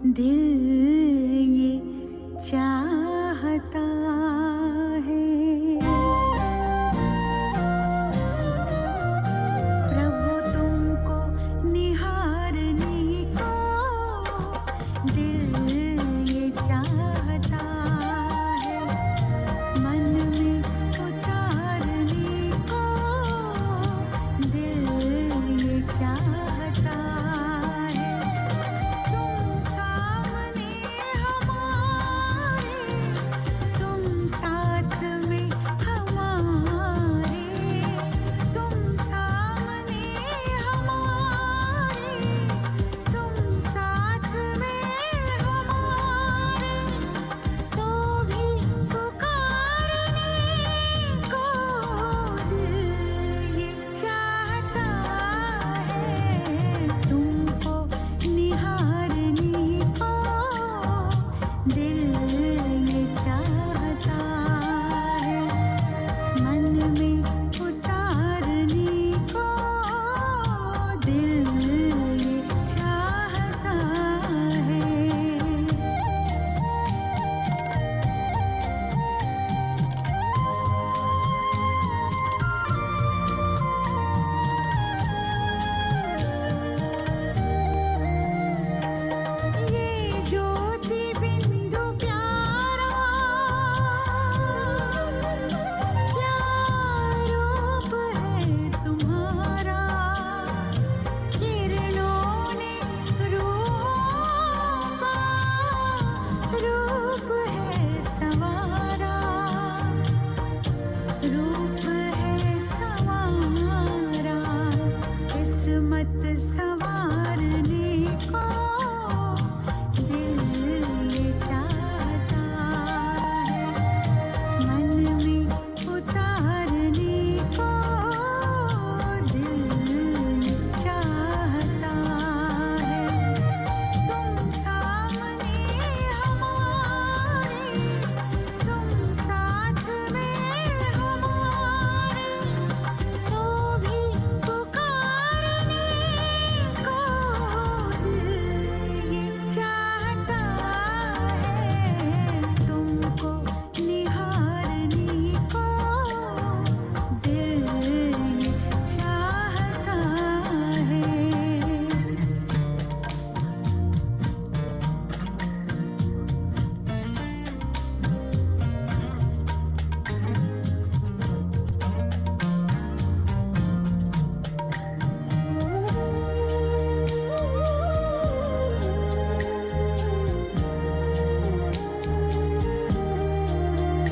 दिल ये चाहता है प्रभु तुमको निहारने को दिल ये चाहता है मन में उतारने को दिल ये चाहता है तुम सामने हमारे तुम साथ में हमारे तुम सामने हमारे तुम साथ में हमारे तो भी पुकारने को दिल ये चाहता है तुमको निहारने को दिल ये चाहता है मन में उतारने को दिल ये चाहता है ये ज्योति बिंदु प्यारा क्या रूप है तुम्हारा किरणों ने रूहों का रूप है संवारा रूप है संवारा किस्मत संवारने को दिल ये चाहता है मन में उतारने को दिल ये चाहता है तुम सामने हमारे तुम साथ में हमारे तो भी पुकारने को दिल ये चाहता है तुमको निहारने को दिल ये चाहता है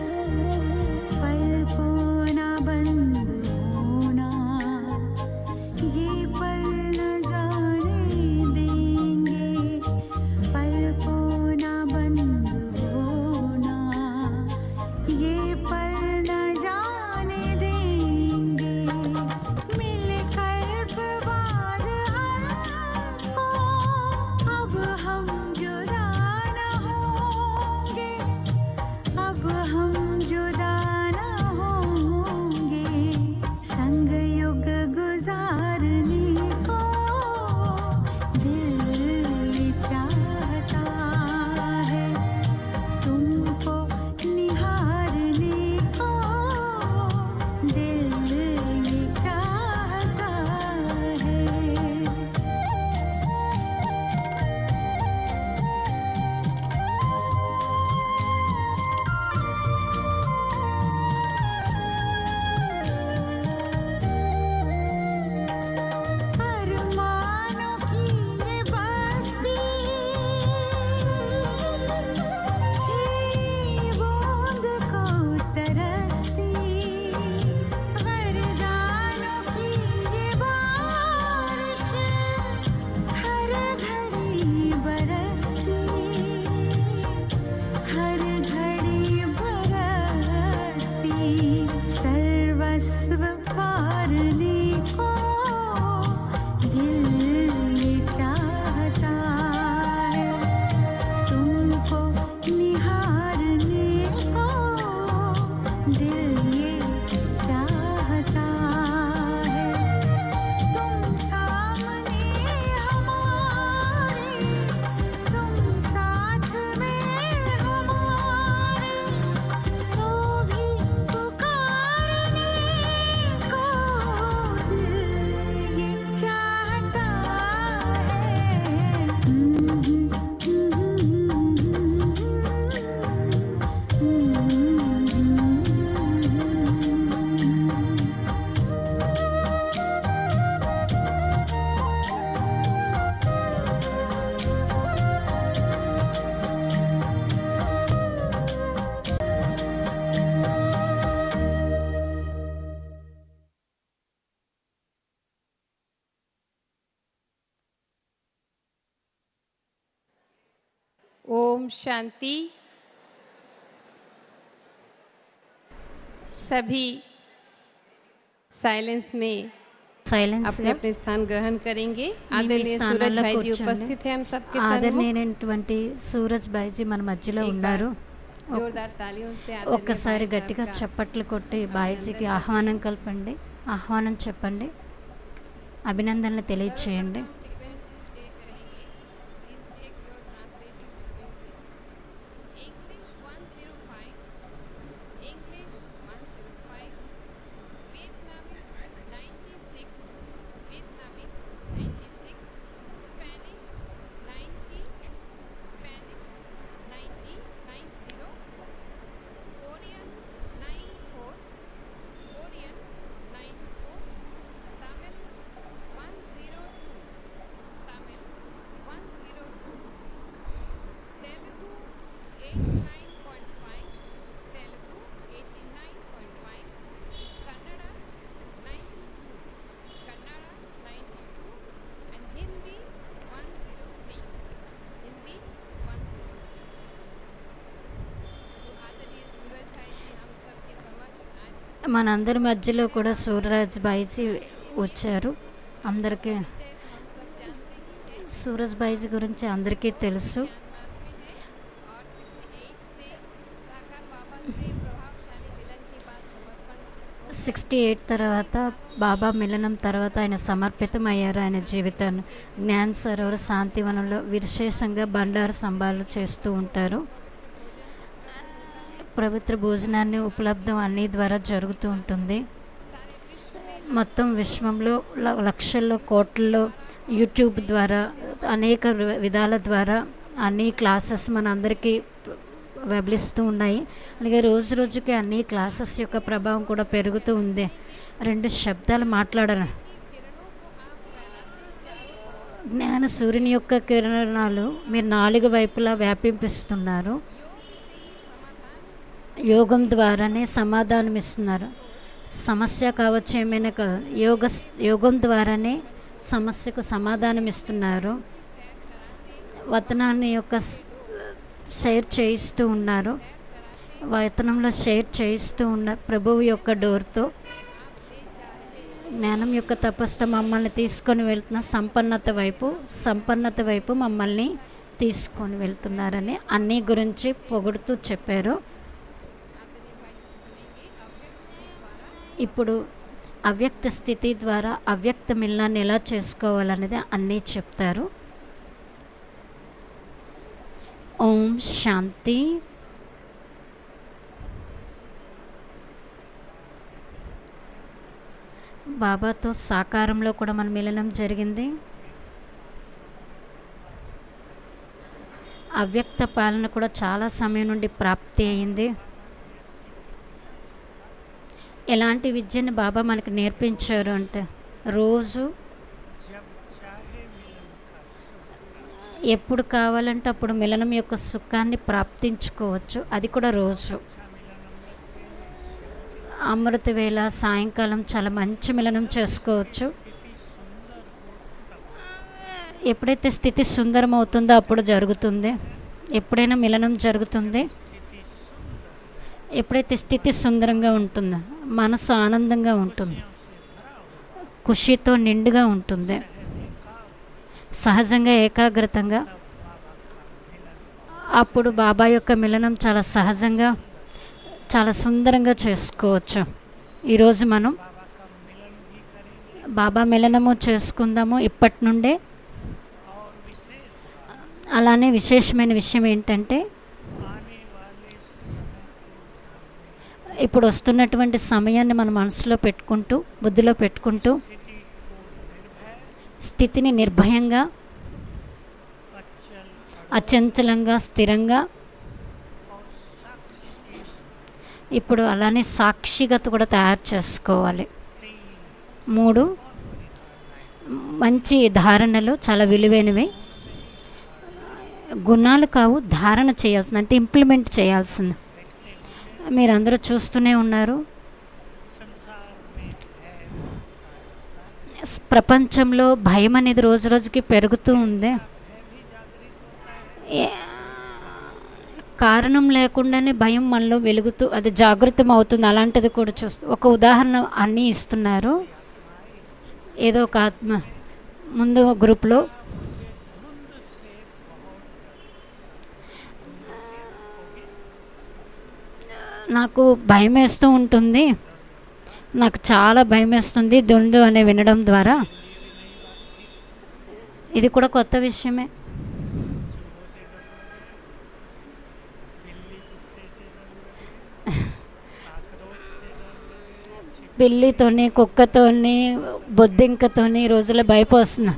पल को ना बंद होना ये पल न जाने देंगे पल को ना बंद होना ये पल न जाने देंगे मिलकर बाद हमको अब हम जुदा न होंगे अब हम जुदा न होंगे संग युग गुजारने ओम शांति। सभी साइलेंस में अपने अपने स्थान ग्रहण करेंगे। आदरणीय सूरज भाई जी उपस्थित हैं हम सबके सन्मुख। ఆదరణీయమైనటువంటి సూరజ్ భాయ్జీ మన మధ్యలో ఉన్నారు. जोरदार तालियों से ఒక్కసారి గట్టిగా చప్పట్లు కొట్టి బాయ్జీకి ఆహ్వానం కలపండి, ఆహ్వానం చెప్పండి, అభినందనలు తెలియచేయండి. మనందరి మధ్యలో కూడా సూరజ్ భాయ్జీ వచ్చారు. అందరికీ సూరజ్ భాయ్జీ గురించి అందరికీ తెలుసు. 68 తర్వాత బాబా మిలనం తర్వాత ఆయన సమర్పితమయ్యారు. ఆయన జీవితాన్ని జ్ఞాన్ సరోవర్ శాంతివనంలో విశేషంగా బండారు సంభాలు చేస్తూ ఉంటారు. పవిత్ర భోజనాన్ని ఉపలబ్ధం అన్ని ద్వారా జరుగుతూ ఉంటుంది. మొత్తం విశ్వంలో లక్షల్లో కోట్లలో యూట్యూబ్ ద్వారా అనేక విధాల ద్వారా అన్ని క్లాసెస్ మన అందరికీ వెబలిస్తూ ఉన్నాయి. అలాగే రోజు రోజుకి అన్ని క్లాసెస్ యొక్క ప్రభావం కూడా పెరుగుతూ ఉంది. 2 శబ్దాలు మాట్లాడారు. జ్ఞాన సూర్యుని యొక్క కిరణాలు మీరు 4 వైపులా వ్యాపింపిస్తున్నారు. యోగం ద్వారానే సమాధానం ఇస్తున్నారు. సమస్య కావచ్చు, ఏమైనా యోగం ద్వారానే సమస్యకు సమాధానం ఇస్తున్నారు. వతనాన్ని యొక్క షేర్ చేయిస్తూ ఉన్నారు. వతనంలో షేర్ చేయిస్తూ ఉన్నారు. ప్రభువు యొక్క డోర్తో జ్ఞానం యొక్క తపస్సు మమ్మల్ని తీసుకొని వెళ్తున్న సంపన్నత వైపు మమ్మల్ని తీసుకొని వెళ్తున్నారని అన్ని గురించి పొగుడుతూ చెప్పారు. ఇప్పుడు అవ్యక్త స్థితి ద్వారా అవ్యక్త మిలనాన్ని ఎలా చేసుకోవాలనేది అన్నీ చెప్తారు. ఓం శాంతి. బాబాతో సాకారంలో కూడా మన మిలనం జరిగింది. అవ్యక్త పాలన కూడా చాలా సమయం నుండి ప్రాప్తి అయింది. ఎలాంటి విద్యను బాబా మనకు నేర్పించారు అంటే రోజు ఎప్పుడు కావాలంటే అప్పుడు మిలనం యొక్క సుఖాన్ని ప్రాప్తించుకోవచ్చు. అది కూడా రోజు అమృత వేళ సాయంకాలం చాలా మంచి మిలనం చేసుకోవచ్చు. ఎప్పుడైతే స్థితి సుందరం అవుతుందో అప్పుడు జరుగుతుంది. ఎప్పుడైనా మిలనం జరుగుతుంది ఎప్పుడైతే స్థితి సుందరంగా ఉంటుందో, మనసు ఆనందంగా ఉంటుంది, ఖుషితో నిండుగా ఉంటుంది, సహజంగా ఏకాగ్రతంగా, అప్పుడు బాబా యొక్క మిలనం చాలా సహజంగా చాలా సుందరంగా చేసుకోవచ్చు. ఈరోజు మనం బాబా మిలనము చేసుకుందాము ఇప్పటి నుండే. అలానే విశేషమైన విషయం ఏంటంటే ఇప్పుడు వస్తున్నటువంటి సమయాన్ని మన మనసులో పెట్టుకుంటూ బుద్ధిలో పెట్టుకుంటూ స్థితిని నిర్భయంగా, అచంచలంగా, స్థిరంగా, ఇప్పుడు అలానే సాక్షిగత కూడా తయారు చేసుకోవాలి. 3 మంచి ధారణలు చాలా విలువైనవి. గుణాలు కావు, ధారణ చేయాల్సింది, అంటే ఇంప్లిమెంట్ చేయాల్సింది. మీరందరూ చూస్తూనే ఉన్నారు, ప్రపంచంలో భయం అనేది రోజు రోజుకి పెరుగుతూ ఉంది. కారణం లేకుండానే భయం మనలో వెలుగుతూ అది జాగృతం అవుతుంది. అలాంటిది కూడా చూస్తూ ఒక ఉదాహరణ అన్నీ ఇస్తున్నారు. ఏదో ఒక ఆత్మ ముందు గ్రూప్లో నాకు భయం వేస్తూ ఉంటుంది, నాకు చాలా భయం వేస్తుంది దుందు అని వినడం ద్వారా. ఇది కూడా కొత్త విషయమే. పిల్లితోని, కుక్కతోని, బొద్దింకతోని ఈ రోజుల్లో భయపోస్తున్నా.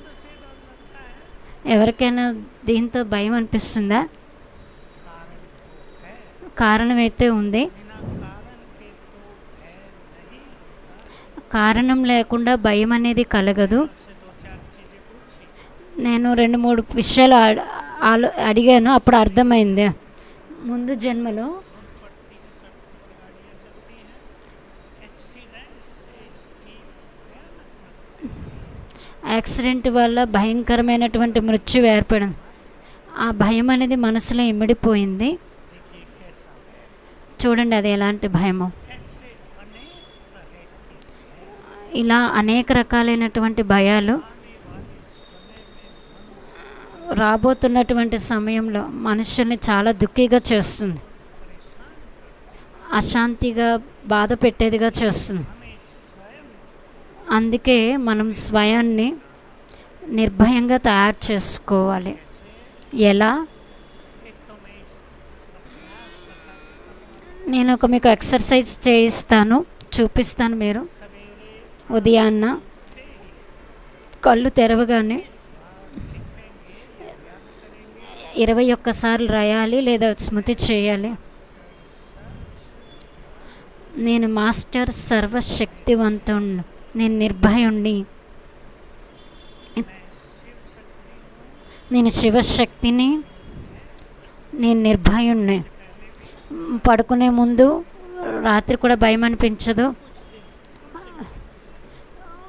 ఎవరికైనా దీంతో భయం అనిపిస్తుందా? కారణం అయితే ఉంది. కారణం లేకుండా భయం అనేది కలగదు. నేను 2-3 విషయాలు అడిగాను, అప్పుడు అర్థమైంది. ముందు జన్మలో యాక్సిడెంట్ వల్ల భయంకరమైనటువంటి మృత్యు ఏర్పడింది. ఆ భయం అనేది మనసులో ఇమిడిపోయింది. చూడండి అది ఎలాంటి భయమో. ఇలా అనేక రకాలైనటువంటి భయాలు రాబోతున్నటువంటి సమయంలో మనుషుల్ని చాలా దుఃఖిగా చేస్తుంది, అశాంతిగా బాధ పెట్టేదిగా చేస్తుంది. అందుకే మనం స్వయాన్ని నిర్భయంగా తయారు చేసుకోవాలి. ఎలా? నేను మీకు ఎక్సర్సైజ్ చేయిస్తాను, చూపిస్తాను. మీరు ఉదయాన్న కళ్ళు తెరవగానే 21 సార్లు రాయాలి లేదా స్మృతి చేయాలి. నేను మాస్టర్ సర్వశక్తివంతుణ్ణి, నేను నిర్భయుణ్ణి, నేను శివశక్తిని, నేను నిర్భయుణ్ణి. పడుకునే ముందు రాత్రి కూడా భయం అనిపించదు.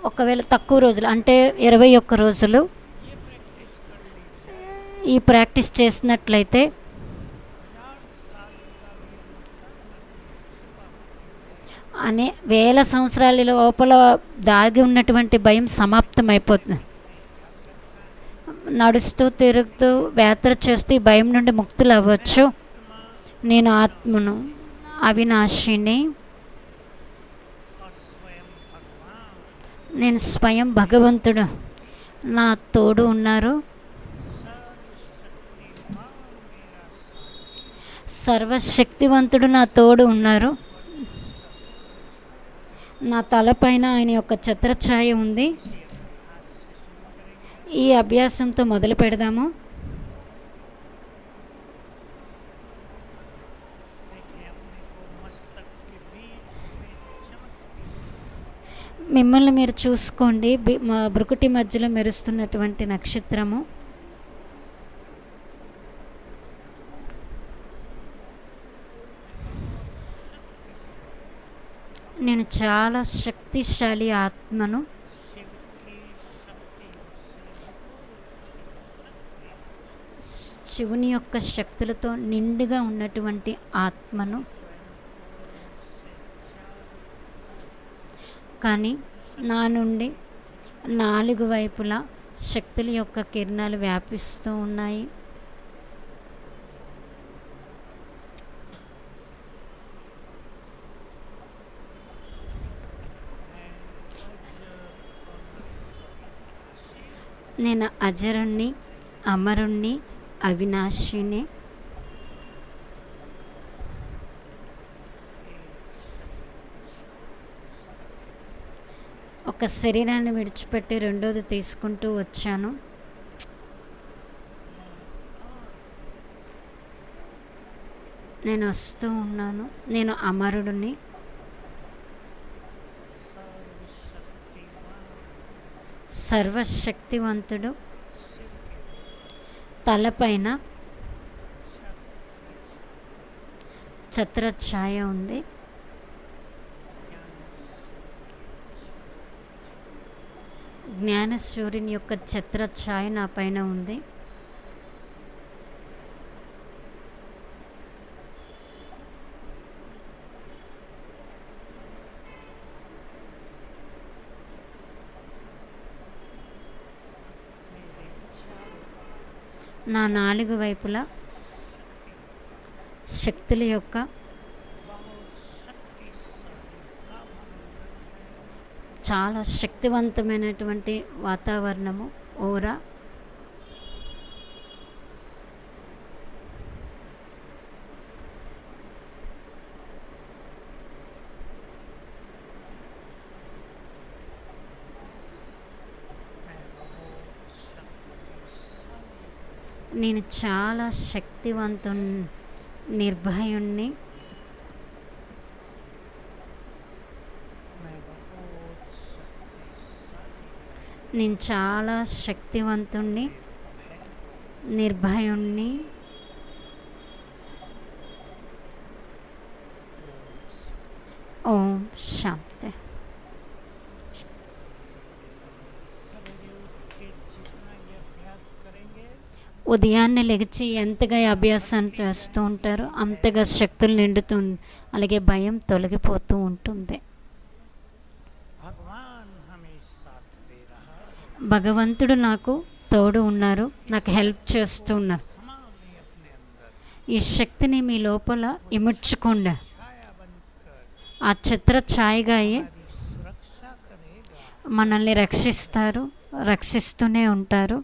ఒకవేళ తక్కువ రోజులు అంటే 21 రోజులు ఈ ప్రాక్టీస్ చేసినట్లయితే వేల సంవత్సరాల లోపల దాగి ఉన్నటువంటి భయం సమాప్తం అయిపోతుంది. నడుస్తూ తిరుగుతూ యాత్ర చేస్తూ ఈ భయం నుండి ముక్తులు అవ్వచ్చు. నేను ఆత్మను, అవినాశిని, నేను స్వయం భగవంతుడు, నా తోడు ఉన్నారు. సర్వశక్తివంతుడు నా తోడు ఉన్నారు. నా తలపైన ఆయన యొక్క ఛత్రఛాయ ఉంది. ఈ అభ్యాసంతో మొదలు పెడదాము. మిమ్మల్ని మీరు చూసుకోండి. మా బ్రుకుటి మధ్యలో మెరుస్తున్నటువంటి నక్షత్రము. నేను చాలా శక్తిశాలి ఆత్మను. శివుని యొక్క శక్తులతో నిండుగా ఉన్నటువంటి ఆత్మను. కానీ నా నుండి 4 వైపులా శక్తుల యొక్క కిరణాలు వ్యాపిస్తూ ఉన్నాయి. నేను అజరుణ్ణి, అమరుణ్ణి, అవినాశిని. ఒక శరీరాన్ని విడిచిపెట్టి రెండోది తీసుకుంటూ వచ్చాను. నేను వస్తూ ఉన్నాను. నేను అమరుడిని, సర్వశక్తివంతుడు. తలపైన ఛత్రఛాయ ఉంది. జ్ఞానసూర్యుని యొక్క ఛత్రఛాయ నా పైన ఉంది. నా నాలుగు వైపులా శక్తుల యొక్క చాలా శక్తివంతమైనటువంటి వాతావరణము ఓరా నేను చాలా నిర్భయుణ్ణి, నేను చాలా శక్తివంతుణ్ణి, నిర్భయుణ్ణి. ఓం శాంతి. ఉదయాన్నే లెగిచి ఎంతగా ఈ అభ్యాసం చేస్తూ ఉంటారో అంతగా శక్తులు నిండుతుంది, అలాగే భయం తొలగిపోతూ ఉంటుంది. భగవంతుడు నాకు తోడు ఉన్నారు, నాకు హెల్ప్ చేస్తూ ఉన్నారు. ఈ శక్తిని మీ లోపల ఇముడ్చుకోండి. ఆ చిత్ర ఛాయగా మనల్ని రక్షిస్తారు, రక్షిస్తూనే ఉంటారు.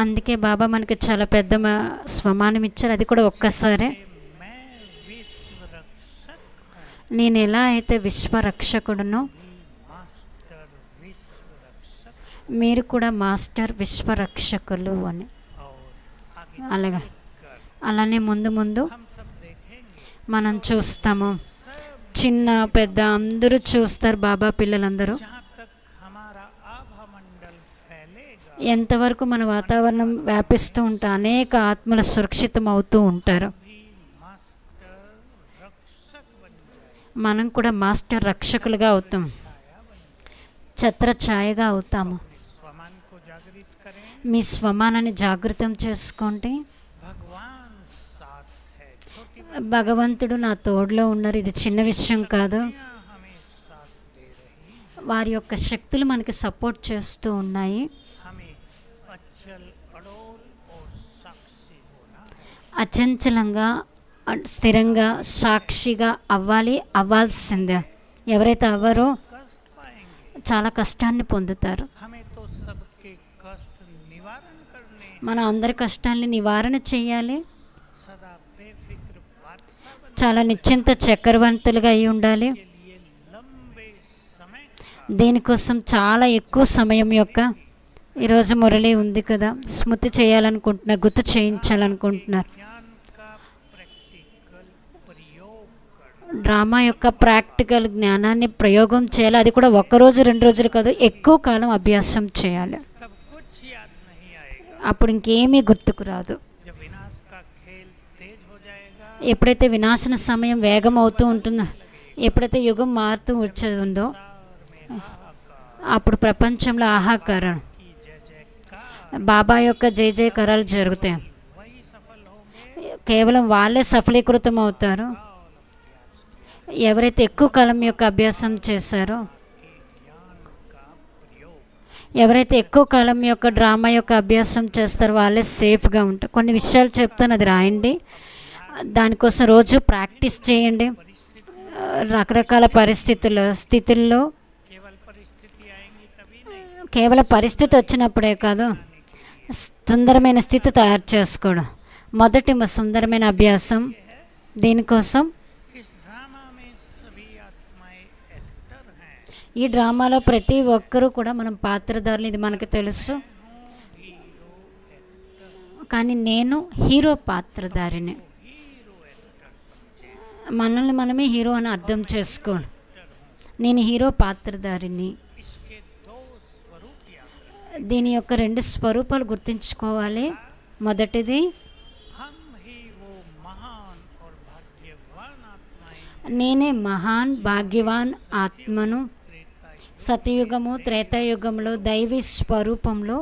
అందుకే బాబా మనకి చాలా పెద్ద స్వమానం ఇచ్చారు, అది కూడా ఒక్కసారే. నేను ఎలా అయితే విశ్వరక్షకుడునో మీరు కూడా మాస్టర్ విశ్వరక్షకులు అని. అలానే ముందు ముందు మనం చూస్తాము, చిన్న పెద్ద అందరూ చూస్తారు. బాబా పిల్లలందరూ ఎంతవరకు మన వాతావరణం వ్యాపిస్తూ ఉంటా అనేక ఆత్మలు సురక్షితం అవుతూ ఉంటారు. మనం కూడా మాస్టర్ రక్షకులుగా అవుతాం, ఛత్ర ఛాయగా అవుతాము. మీ స్వమానాన్ని జాగృతం చేసుకోండి. భగవంతుడు నా తోడులో ఉన్నారు, ఇది చిన్న విషయం కాదు. వారి యొక్క శక్తులు మనకి సపోర్ట్ చేస్తూ ఉన్నాయి. అచంచలంగా స్థిరంగా సాక్షిగా అవ్వాల్సిందే. ఎవరైతే అవ్వరో చాలా కష్టాన్ని పొందుతారు. మన అందరి కష్టాన్ని నివారణ చేయాలి. చాలా నిశ్చింత చక్రవర్తులుగా అయి ఉండాలి. దీనికోసం చాలా ఎక్కువ సమయం యొక్క ఈరోజు మురళి ఉంది కదా, స్మృతి చేయాలనుకుంటున్నారు, గుర్తు చేయించాలనుకుంటున్నారు. డ్రామా యొక్క ప్రాక్టికల్ జ్ఞానాన్ని ప్రయోగం చేయాలి. అది కూడా ఒక్కరోజు 2 రోజులు కాదు, ఎక్కువ కాలం అభ్యాసం చేయాలి. అప్పుడు ఇంకేమీ గుర్తుకు రాదు. ఎప్పుడైతే వినాశన సమయం వేగం అవుతూ ఉంటుందో, ఎప్పుడైతే యుగం మారుతూ వచ్చేదో అప్పుడు ప్రపంచంలో ఆహాకారం, బాబా యొక్క జయ జయకారాలు జరుగుతాయి. కేవలం వాళ్ళే సఫలీకృతం అవుతారు ఎవరైతే ఎక్కువ కాలం యొక్క అభ్యాసం చేశారో. ఎవరైతే ఎక్కువ కాలం యొక్క డ్రామా యొక్క అభ్యాసం చేస్తారో వాళ్ళే సేఫ్గా ఉంటారు. కొన్ని విషయాలు చెప్తాను, అది రాయండి. దానికోసం రోజు ప్రాక్టీస్ చేయండి. రకరకాల స్థితుల్లో కేవలం పరిస్థితి వచ్చినప్పుడే కాదు, సుందరమైన స్థితి తయారు చేసుకోవడం మొదటి సుందరమైన అభ్యాసం. దీనికోసం ఈ డ్రామాలో ప్రతి ఒక్కరూ కూడా మనం పాత్రధారులు, ఇది మనకు తెలుసు. కానీ నేను హీరో పాత్రధారిని. మనల్ని మనమే హీరో అని అర్థం చేసుకోను. నేను హీరో పాత్రధారిని. దీని యొక్క 2 స్వరూపాలు గుర్తుంచుకోవాలి. మొదటిది, నేనే మహాన్ భాగ్యవాన్ ఆత్మను. సతయుగము త్రేతాయుగంలో దైవీ స్వరూపంలో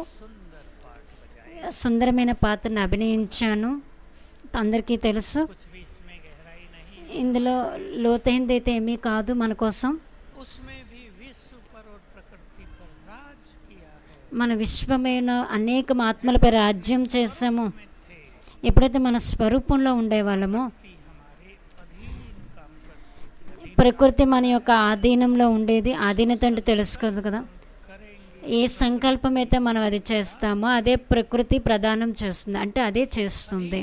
సుందరమైన పాత్రను అభినయించాను. అందరికీ తెలుసు. ఇందులో లోతైనదైతే ఏమీ కాదు మన కోసం. మన విశ్వమైన అనేక ఆత్మలపై రాజ్యం చేసామో, ఎప్పుడైతే మన స్వరూపంలో ఉండేవాళ్ళమో, ప్రకృతి మన యొక్క ఆధీనంలో ఉండేది. ఆధీనత అంటే తెలుసుకోదు కదా. ఏ సంకల్పం అయితే మనం అది చేస్తామో అదే ప్రకృతి ప్రదానం చేస్తుంది, అంటే అదే చేస్తుంది.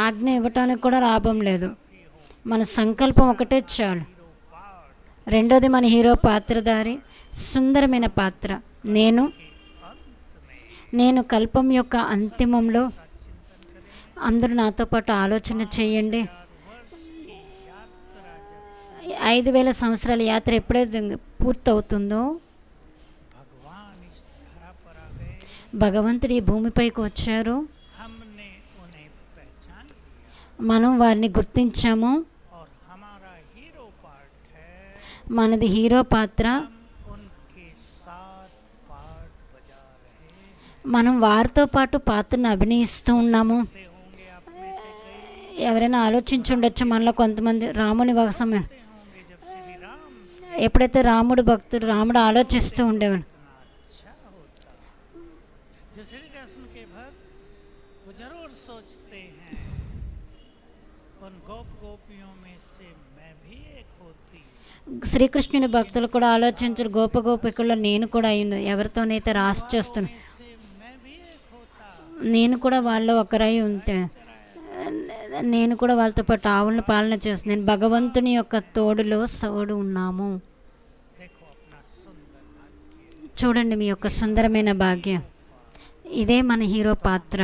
ఆజ్ఞ ఇవ్వటానికి కూడా లాభం లేదు, మన సంకల్పం ఒకటే చాలు. రెండోది మన హీరో పాత్రధారి, సుందరమైన పాత్ర. నేను కల్పం యొక్క అంతిమంలో, అందరూ నాతో పాటు ఆలోచన చేయండి. 5000 సంవత్సరాల యాత్ర ఎప్పుడైతే పూర్తవుతుందో, భగవంతుడు ఈ భూమిపైకి వచ్చారు, మనం వారిని గుర్తించాము. మనది హీరో పాత్ర. మనం వారితో పాటు పాత్రను అభినయిస్తూ ఉన్నాము. ఎవరైనా ఆలోచించుండొచ్చు మనలో కొంతమంది, రాముని కోసం ఎప్పుడైతే రాముడు భక్తుడు, రాముడు ఆలోచిస్తూ ఉండేవాడు, శ్రీకృష్ణుని భక్తులు కూడా ఆలోచించరు, గోపికల్లో నేను కూడా అయ్యిండు, ఎవరితోనైతే రాసి చేస్తున్నా నేను కూడా వాళ్ళలో ఒకరై ఉంటే, నేను కూడా వాళ్ళతో పాటు ఆవులను పాలన చేస్తాను. నేను భగవంతుని యొక్క తోడులో సోడు ఉన్నాము. చూడండి మీ యొక్క సుందరమైన భాగ్యం. ఇదే మన హీరో పాత్ర.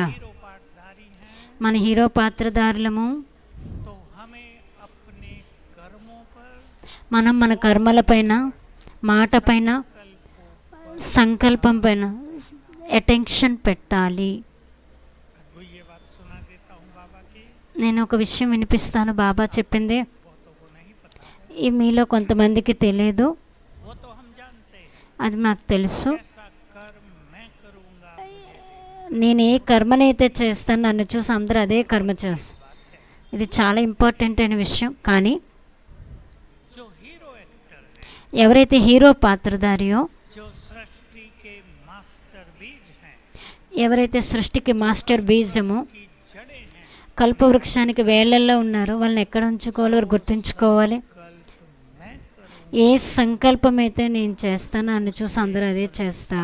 మన హీరో పాత్రధారులము. మనం మన కర్మల పైన, మాట పైన, సంకల్పం పైన అటెన్షన్ పెట్టాలి. నేను ఒక విషయం వినిపిస్తాను, బాబా చెప్పింది. ఈ మీలో కొంతమందికి తెలియదు, అది నాకు తెలుసు. నేను ఏ కర్మనైతే చేస్తాను, నన్ను చూసి అందరూ అదే కర్మ చేస్తాను. ఇది చాలా ఇంపార్టెంట్ అయిన విషయం. కానీ ఎవరైతే హీరో పాత్రధారియో, ఎవరైతే సృష్టికి మాస్టర్ బీజము, కల్పవృక్షానికి వేళ్ళల్లో ఉన్నారో, వాళ్ళని ఎక్కడ ఉంచుకోవాలి, వారు గుర్తుంచుకోవాలి. ఏ సంకల్పం అయితే నేను చేస్తానో అన్ని చూసి అందరూ అదే చేస్తా.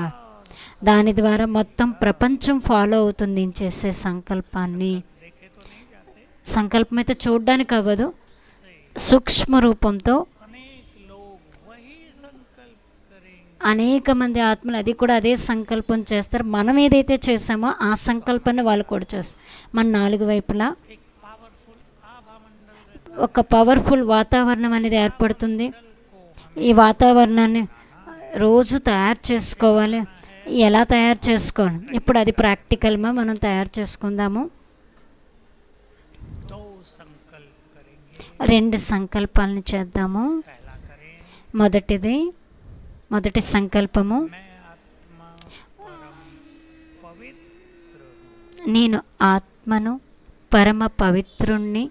దాని ద్వారా మొత్తం ప్రపంచం ఫాలో అవుతుంది నేను చేసే సంకల్పాన్ని. సంకల్పం అయితే చూడడానికి అవ్వదు, సూక్ష్మ రూపంతో అనేక మంది ఆత్మలు అది కూడా అదే సంకల్పం చేస్తారు. మనం ఏదైతే చేసామో ఆ సంకల్పాన్ని వాళ్ళు కూడా చేస్తారు. మన 4 వైపులా ఒక పవర్ఫుల్ వాతావరణం అనేది ఏర్పడుతుంది. ఈ వాతావరణాన్ని రోజు తయారు చేసుకోవాలి. ఎలా తయారు చేసుకోవాలి, ఇప్పుడు అది ప్రాక్టికల్గా మనం తయారు చేసుకుందాము. 2 సంకల్పాలను చేద్దాము. మొదటి సంకల్పము, నేను ఆత్మను, పరమ పవిత్రుణ్ణి.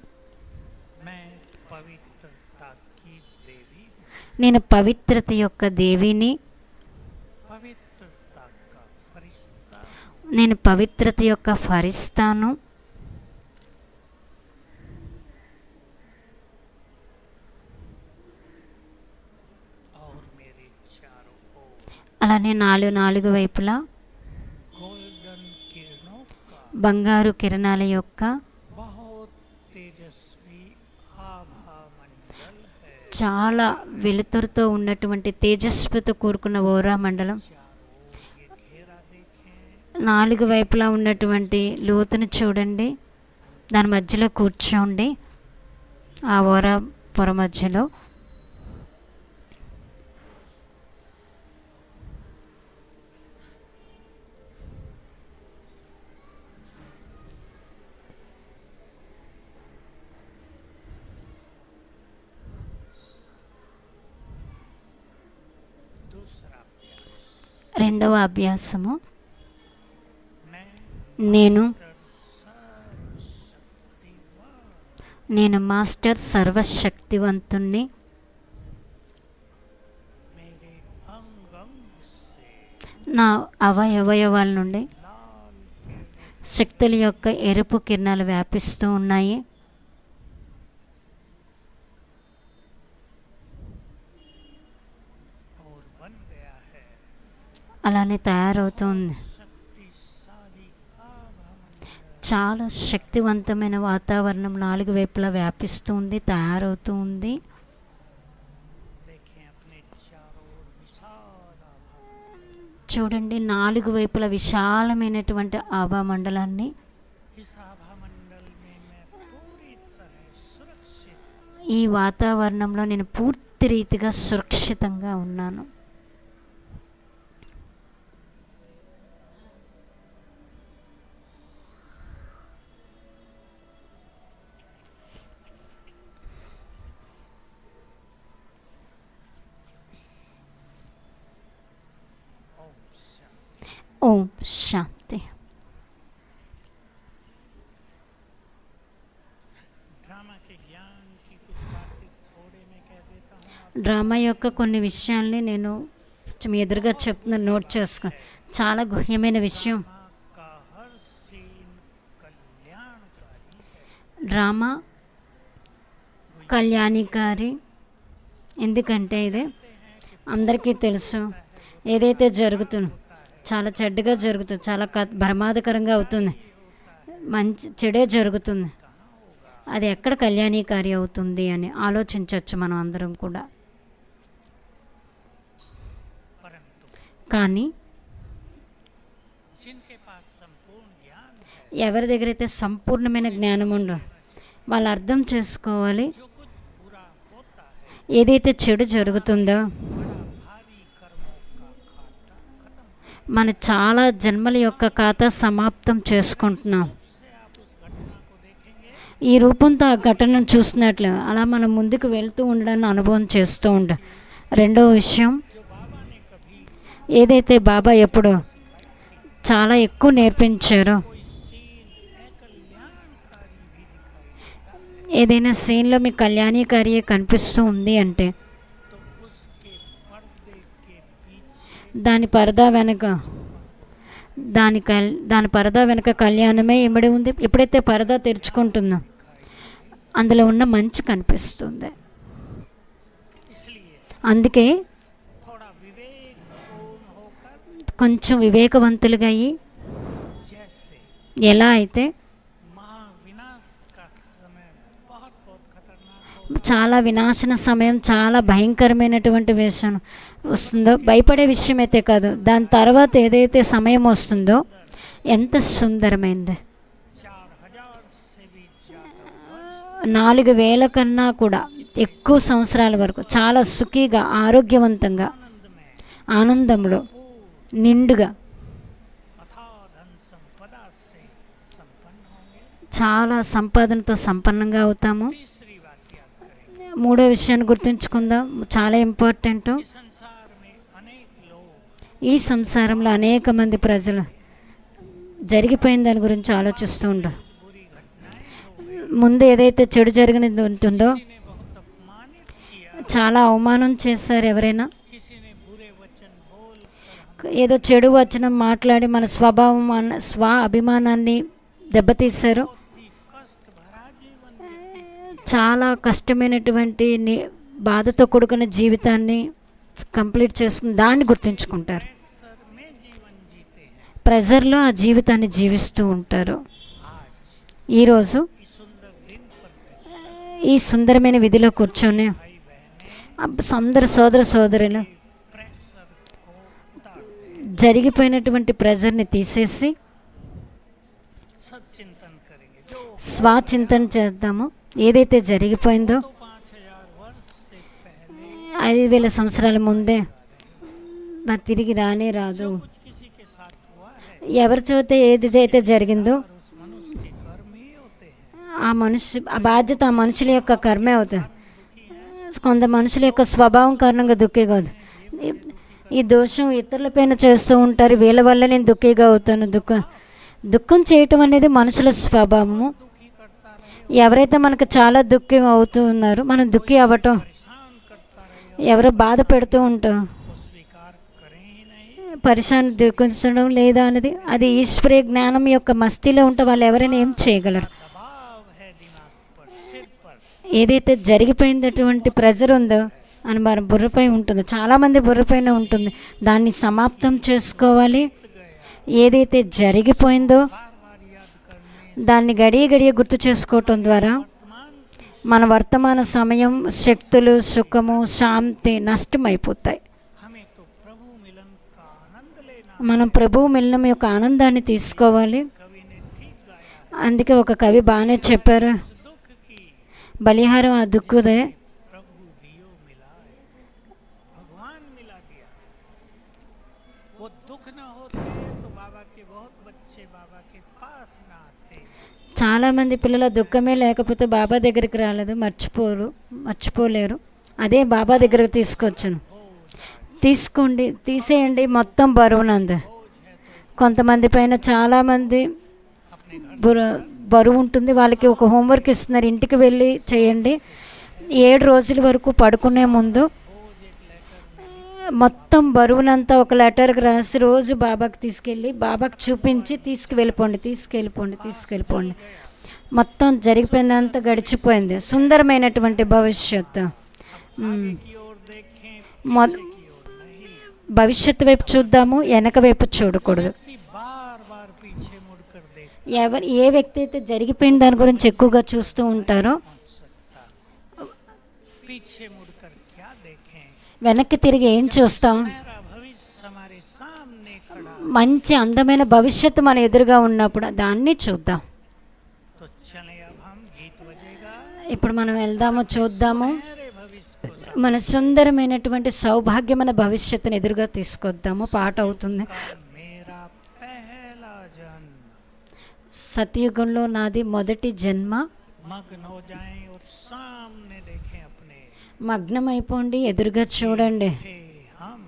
నేను పవిత్రత యొక్క దేవిని. నేను పవిత్రత యొక్క ఫరిస్తాను. అలానే 4 వైపులా బంగారు కిరణాల యొక్క చాలా వెలుతురుతో ఉన్నటువంటి తేజస్సుతో కూడుకున్న ఓరా మండలం. 4 వైపులా ఉన్నటువంటి లోతును చూడండి. దాని మధ్యలో కూర్చోండి, ఆ ఓరా పొర మధ్యలో. రెండవ అభ్యాసము, నేను మాస్టర్ సర్వశక్తివంతుణ్ణి. నా అవయవాల నుండి శక్తుల యొక్క ఎరుపు కిరణాలు వ్యాపిస్తూ ఉన్నాయి. అలానే తయారవుతుంది. చాలా శక్తివంతమైన వాతావరణం 4 వైపులా వ్యాపిస్తుంది, తయారవుతూ ఉంది. చూడండి, 4 వైపుల విశాలమైనటువంటి ఆభా మండలాన్ని. ఈ వాతావరణంలో నేను పూర్తి రీతిగా సురక్షితంగా ఉన్నాను. ఓం శాంతి. డ్రామా యొక్క కొన్ని విషయాల్ని నేను మీ ఎదురుగా చెప్తున్నా, నోట్ చేసుకో. చాలా గుహ్యమైన విషయం. డ్రామా కళ్యాణికారి. ఎందుకంటే ఇది అందరికీ తెలుసు, ఏదైతే జరుగుతుందో చాలా చెడ్డగా జరుగుతుంది, చాలా ప్రమాదకరంగా అవుతుంది, చెడే జరుగుతుంది. అది ఎక్కడ కళ్యాణీకారి అవుతుంది అని ఆలోచించవచ్చు మనం అందరం కూడా. కానీ ఎవరి దగ్గర అయితే సంపూర్ణమైన జ్ఞానం ఉండో వాళ్ళు అర్థం చేసుకోవాలి, ఏదైతే చెడు జరుగుతుందో మన చాలా జన్మల యొక్క ఖాతా సమాప్తం చేసుకుంటున్నాం. ఈ రూపంతో ఆ ఘటనను చూసినట్లు అలా మనం ముందుకు వెళ్తూ ఉండడాన్ని అనుభవం చేస్తూ ఉంటాం. రెండవ విషయం, ఏదైతే బాబా ఎప్పుడు చాలా ఎక్కువ నేర్పించారో, ఏదైనా సీన్లో మీ కళ్యాణీకారియే కనిపిస్తూ ఉంది అంటే దాని పరదా వెనక దాని పరదా వెనక కళ్యాణమే ఇమిడి ఉంది. ఎప్పుడైతే పరదా తెరుచుకుంటుందో అందులో ఉన్న మంచి కనిపిస్తుంది. అందుకే కొంచెం వివేకవంతులుగా అయ్యి, ఎలా అయితే చాలా వినాశన సమయం, చాలా భయంకరమైనటువంటి విషయం వస్తుందో, భయపడే విషయం అయితే కాదు, దాని తర్వాత ఏదైతే సమయం వస్తుందో ఎంత సుందరమైంది. 4000 కన్నా కూడా ఎక్కువ సంవత్సరాల వరకు చాలా సుఖీగా, ఆరోగ్యవంతంగా, ఆనందంలో నిండుగా, చాలా సంపాదనతో సంపన్నంగా అవుతాము. మూడో విషయాన్ని గుర్తుంచుకుందాం, చాలా ఇంపార్టెంట్. ఈ సంసారంలో అనేక మంది ప్రజలు జరిగిపోయిన దాని గురించి ఆలోచిస్తూ ఉంటారు. ముందు ఏదైతే చెడు జరిగినది ఉంటుందో, చాలా అవమానం చేశారు ఎవరైనా, ఏదో చెడు వచనం మాట్లాడి మన స్వభావం, స్వ అభిమానాన్ని దెబ్బతీశారు. చాలా కష్టమైనటువంటి బాధతో కూడుకున్న జీవితాన్ని కంప్లీట్ చేసుకుని దాన్ని గుర్తుంచుకుంటారు. ప్రెజర్లో ఆ జీవితాన్ని జీవిస్తూ ఉంటారు. ఈరోజు ఈ సుందరమైన విధిలో కూర్చొని అందరు సోదర సోదరులు జరిగిపోయినటువంటి ప్రెజర్ని తీసేసి స్వచింతన చేద్దాము. ఏదైతే జరిగిపోయిందో 5000 సంవత్సరాల ముందే మరి తిరిగి రానే రాదు. ఎవరి చేత ఏది అయితే జరిగిందో ఆ బాధ్యత ఆ మనుషుల యొక్క కర్మే అవుతుంది. కొంత మనుషుల యొక్క స్వభావం కారణంగా దుఃఖిగా అవుతుంది. ఈ దోషం ఇతరులపైన చేస్తూ ఉంటారు, వీళ్ళ వల్ల నేను దుఃఖిగా అవుతాను. దుఃఖం చేయటం అనేది మనుషుల స్వభావము. ఎవరైతే మనకు చాలా దుఃఖం అవుతూ ఉన్నారో మనం దుఃఖి అవ్వటం, ఎవరో బాధ పెడుతూ ఉంటారు, పరిశాన్ని దిక్కుంచడం లేదా అనేది అది ఈశ్వరీయ జ్ఞానం యొక్క మస్తిలో ఉంటే వాళ్ళు ఎవరైనా ఏం చేయగలరు. दबाव है दिमाग पर, सिर पर, ఏదైతే జరిగిపోయినటువంటి ప్రెజర్ ఉందో అని మన బుర్రపై ఉంటుంది, చాలామంది బుర్రపైన ఉంటుంది. దాన్ని సమాప్తం చేసుకోవాలి. ఏదైతే జరిగిపోయిందో దాన్ని గడియ గడియ గుర్తు చేసుకోవటం ద్వారా మన వర్తమాన సమయం, శక్తులు, సుఖము, శాంతి నష్టమైపోతాయి. हमें तो प्रभु मिलन का आनंद लेना। మనం ప్రభువు మిలనం యొక్క ఆనందాన్ని తీసుకోవాలి. कवि ने ठीक गाया, అందుకే ఒక కవి బాగానే చెప్పారు, दुख की బలిహారం ఆ దుక్కుదే, प्रभु दियो मिलाए, भगवान मिला दिया। वो दुख न होते तो बाबा के बहुत बच्चे बाबा के पास न आते। చాలామంది పిల్లల దుఃఖమే లేకపోతే బాబా దగ్గరికి రాలేదు, మర్చిపోలేరు. అదే బాబా దగ్గరకు తీసుకొచ్చాను. తీసుకోండి, తీసేయండి మొత్తం బరువునందు. కొంతమంది పైన చాలామంది బరువు ఉంటుంది, వాళ్ళకి ఒక హోంవర్క్ ఇస్తున్నారు, ఇంటికి వెళ్ళి చేయండి. 7 రోజుల వరకు పడుకునే ముందు మొత్తం బరువునంతా ఒక లెటర్కి రాసి రోజు బాబాకి తీసుకెళ్ళి బాబాకి చూపించి తీసుకెళ్ళిపోండి. మొత్తం జరిగిపోయిందంతా గడిచిపోయింది. సుందరమైనటువంటి భవిష్యత్తు. की ओर देखें, భవిష్యత్తు వైపు చూద్దాము, వెనక వైపు చూడకూడదు. बार बार पीछे मुड़कर देख ఏ వ్యక్తి అయితే జరిగిపోయిన దాని గురించి ఎక్కువగా చూస్తూ ఉంటారో सकता। पीछे मुड़कर क्या देखें, వెనక్కి తిరిగి ఏం చూస్తాం? मेरा भविष्य हमारे सामने खड़ा। మంచి అందమైన భవిష్యత్తు మన ఎదురుగా ఉన్నప్పుడు దాన్ని చూద్దాం. तो चले अब हम, गीत बजेगा, ఇప్పుడు మనం వెళ్దాము, చూద్దాము. मेरे भविष्य को మన సుందరమైనటువంటి సౌభాగ్యమైన భవిష్యత్తుని ఎదురుగా తీసుకొద్దాము. పాట అవుతుంది. मेरा पहला जन्म। సతయుగంలో నాది మొదటి జన్మ. मग्न हो जाएं और सामने देखें अपने, మగ్నమైపోండి, ఎదురుగా చూడండి. थे हम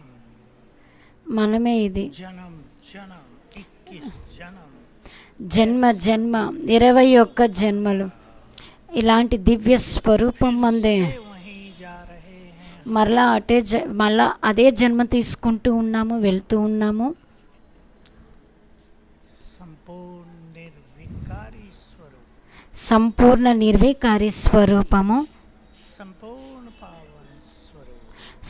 మనమే ఇది. जन्म जन्म 21 जन्म। జన్మ 21 జన్మలు ఇలాంటి దివ్య స్వరూపం మందే. वहीं जा रहे हैं, మళ్ళా అదే జన్మ తీసుకుంటూ ఉన్నాము, వెళ్తూ ఉన్నాము. संपूर्ण निर्विकारी स्वरूप, సంపూర్ణ నిర్వికారి స్వరూపము, संपूर्ण पावन स्वरूप,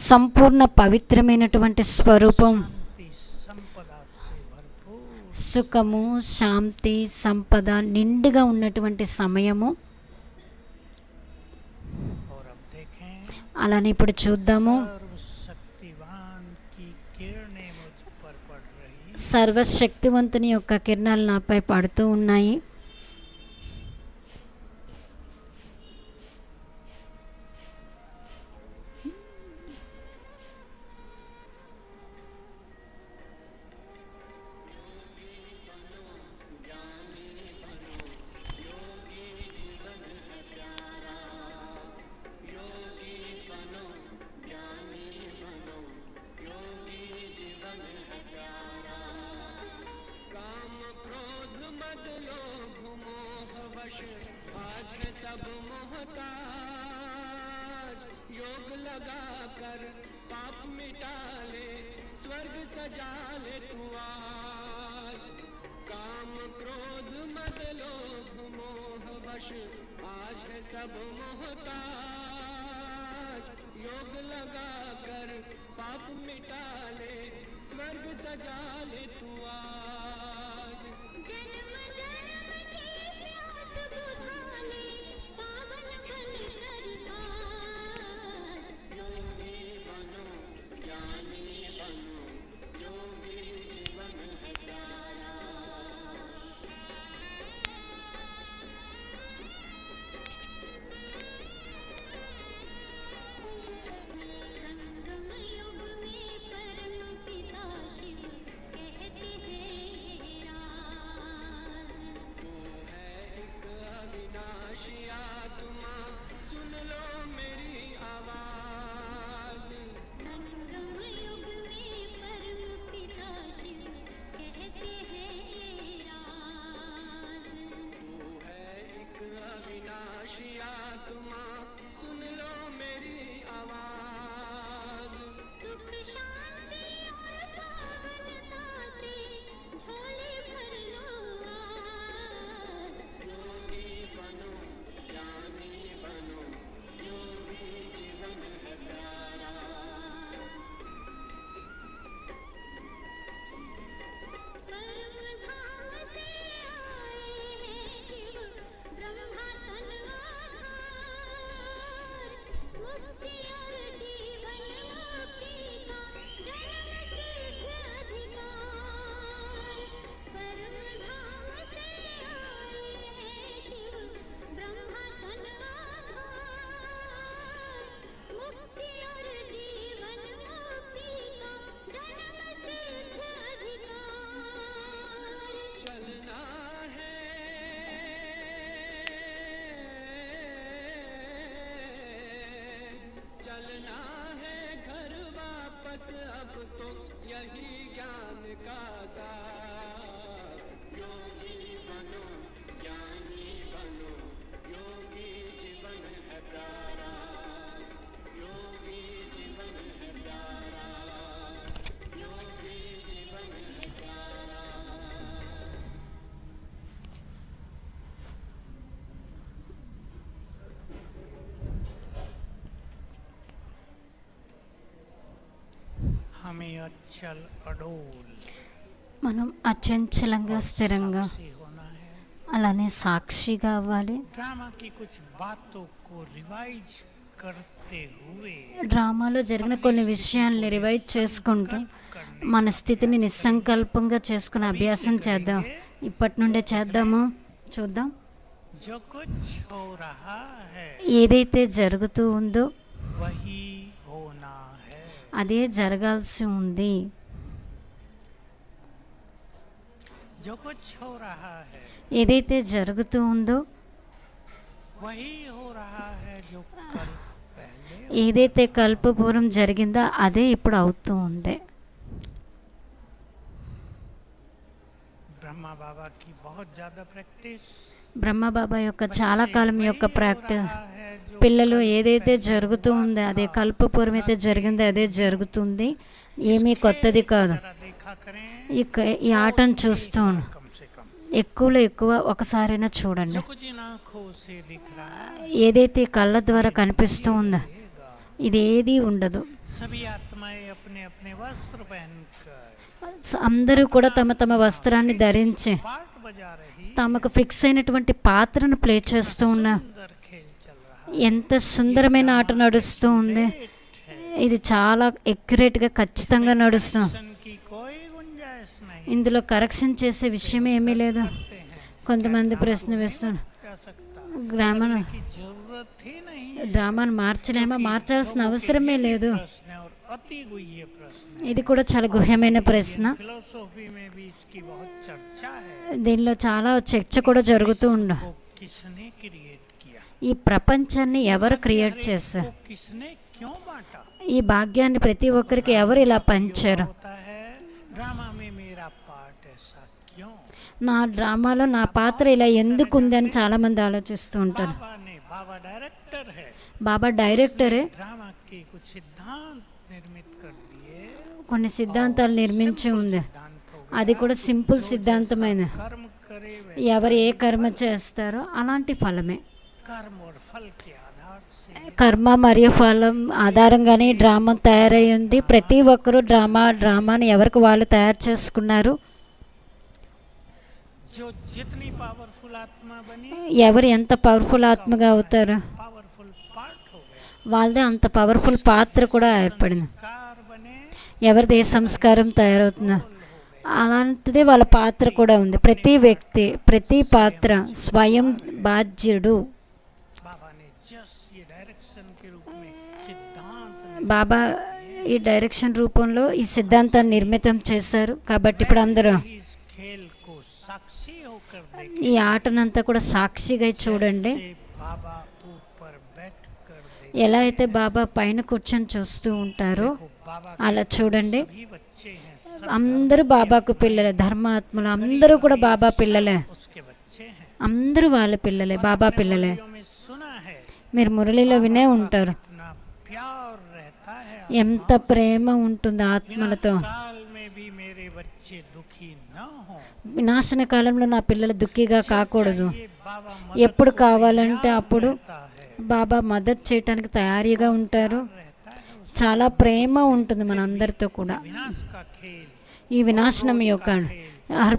సంపూర్ణ పవిత్రమైనటువంటి స్వరూపం. शांति संपदा से भरपूर। సుఖము, శాంతి, సంపద నిండుగా ఉన్నటువంటి సమయము. और अब देखें, అలానే ఇప్పుడు చూద్దాము. सर्वशक्तिवान की किरणें मुझ पर पड़ रही, సర్వశక్తివంతుని యొక్క కిరణాలు నాపై పడుతూ ఉన్నాయి. संगम युग में परम पिता शिव कहते हैं हमें अचल अडोल మనం అచంచలంగా స్థిరంగా साक्षी होना है। అలానే సాక్షిగా అవ్వాలి. ड्रामा की कुछ बातों को रिवाइज करते हुए డ్రామాలో జరిగిన కొన్ని విషయాల్ని రివైజ్ చేసుకుంటూ మన స్థితిని నిస్సంకల్పంగా చేసుకునే అభ్యాసం చేద్దాం. ఇప్పటి నుండే చేద్దాము. చూద్దాం. जो कुछ हो रहा है ఏదైతే జరుగుతూ ఉందో वही होना है। అదే జరగాల్సి ఉంది. जो कुछ हो रहा है ఏదైతే జరుగుతూ ఉందో वही हो रहा है जो कल पहले। ఏదైతే కల్పపూర్వం జరిగిందో అదే ఇప్పుడు అవుతూ ఉంది. ब्रह्मा बाबा की बहुत ज्यादा प्रैक्टिस। బ్రహ్మబాబా యొక్క చాలా కాలం యొక్క ప్రాక్టీస్. పిల్లలు ఏదైతే జరుగుతూ ఉందో అదే కల్పపూర్వం అయితే జరిగిందో అదే జరుగుతుంది. ఏమీ కొత్తది కాదు. देखा करें ఈ ఆటను చూస్తూ कम से कम ఎక్కువలో ఎక్కువ ఒకసారైనా చూడండి. जो कुछ इन आंखों से दिख रहा है ఏదైతే కళ్ళ ద్వారా కనిపిస్తూ ఉందో ఇది ఏది ఉండదు. सभी आत्माएं अपने अपने वस्त्र पहनकर అందరూ కూడా తమ తమ వస్త్రాన్ని ధరించి पार्ट बजा रही తమకు ఫిక్స్ అయినటువంటి పాత్రను ప్లే చేస్తూ ఉన్నారు. सुंदर खेल चल रहा ఎంత సుందరమైన ఆట నడుస్తూ ఉంది. ఇది చాలా ఎక్యురేట్గా ఖచ్చితంగా నడుస్తుంది. है। की कोई गुंजाइश नहीं ఇందులో కరెక్షన్ చేసే విషయం ఏమీ లేదు. కొంతమంది ప్రశ్న వేస్తున్నారు, कर सकता గ్రామను की जरूरत ही नहीं। డ్రామాను మార్చాల్సిన అవసరమే లేదు. प्रश्न और अति गुह्य प्रश्न ఇది కూడా చాలా గుహ్యమైన ప్రశ్న. फिलोसॉफी में भी इसकी बहुत चर्चा है। దీనిలో చాలా చర్చ కూడా జరుగుతూ ఉండు. को किसने क्रिएट किया, ఈ ప్రపంచాన్ని ఎవరు క్రియేట్ చేశారు? को किसने क्यों बांटा। ఈ భాగ్యాన్ని ప్రతి ఒక్కరికి ఎవరు ఇలా పంచారు? होता है ड्रामा में मेरा पार्ट ऐसा क्यों। నా డ్రామాలో నా పాత్ర ఇలా ఎందుకు ఉంది అని చాలామంది ఆలోచిస్తూ ఉంటారు. बाबा डायरेक्टर है। బాబా డైరెక్టరే ड्रामा के कुछ सिद्धांत निर्मित कर दिए। కొన్ని సిద్ధాంతాలు నిర్మించి ఉంది. सिद्धांत हो అది కూడా సింపుల్ సిద్ధాంతమైన कर्म करे ఎవరు ఏ కర్మ చేస్తారో అలాంటి ఫలమే. कर्म और फल के आधार से కర్మ మరియు ఫలం ఆధారంగానే ఈ డ్రామా తయారై ఉంది. ప్రతి ఒక్కరూ డ్రామాని ఎవరికి వాళ్ళు తయారు చేసుకున్నారు. जो जितनी पावरफुल आत्मा बनी ఎవరు ఎంత పవర్ఫుల్ ఆత్మగా అవుతారు पावरफुल पार्ट हो गया। వాళ్ళదే అంత పవర్ఫుల్ పాత్ర కూడా ఏర్పడింది. कार बने ఎవరిది ఏ సంస్కారం తయారవుతుందో అలాంటిదే వాళ్ళ పాత్ర కూడా ఉంది. ప్రతి వ్యక్తి ప్రతి పాత్ర స్వయం బాధ్యుడు. बाबा ने जस्ट ये डायरेक्शन के रूप में सिद्धांत బాబా ఈ డైరెక్షన్ రూపంలో ఈ సిద్ధాంతాన్ని నిర్మితం చేశారు. కాబట్టి ఇప్పుడు అందరూ इस खेल को साक्षी होकर ఈ ఆటనంతా కూడా సాక్షిగా చూడండి. देखे। बाबा ऊपर बैठ कर देखे। ఎలా అయితే బాబా పైన కూర్చొని చూస్తూ ఉంటారో बाबा అలా చూడండి. भी बच्चे हैं, అందరూ బాబాకు పిల్లలే. ధర్మాత్ములు అందరూ కూడా బాబా పిల్లలే. उसके बच्चे हैं। అందరూ వాళ్ళ పిల్లలే, బాబా పిల్లలే. मुरलियों में सुना है మీరు మురళిలో వినే ఉంటారు इतना प्यार रहता है। ఎంత ప్రేమ ఉంటుంది ఆత్మలతో. काल में भी मेरे बच्चे दुखी न हो। వినాశన కాలంలో నా పిల్లలు దుఃఖిగా కాకూడదు. ये बाबा ఎప్పుడు కావాలంటే అప్పుడు मदद है బాబా మద్దతు చేయటానికి తయారీగా ఉంటారు. रहता है। చాలా ప్రేమ ఉంటుంది మన అందరితో కూడా. विनाश का खेल ఈ వినాశనం యొక్క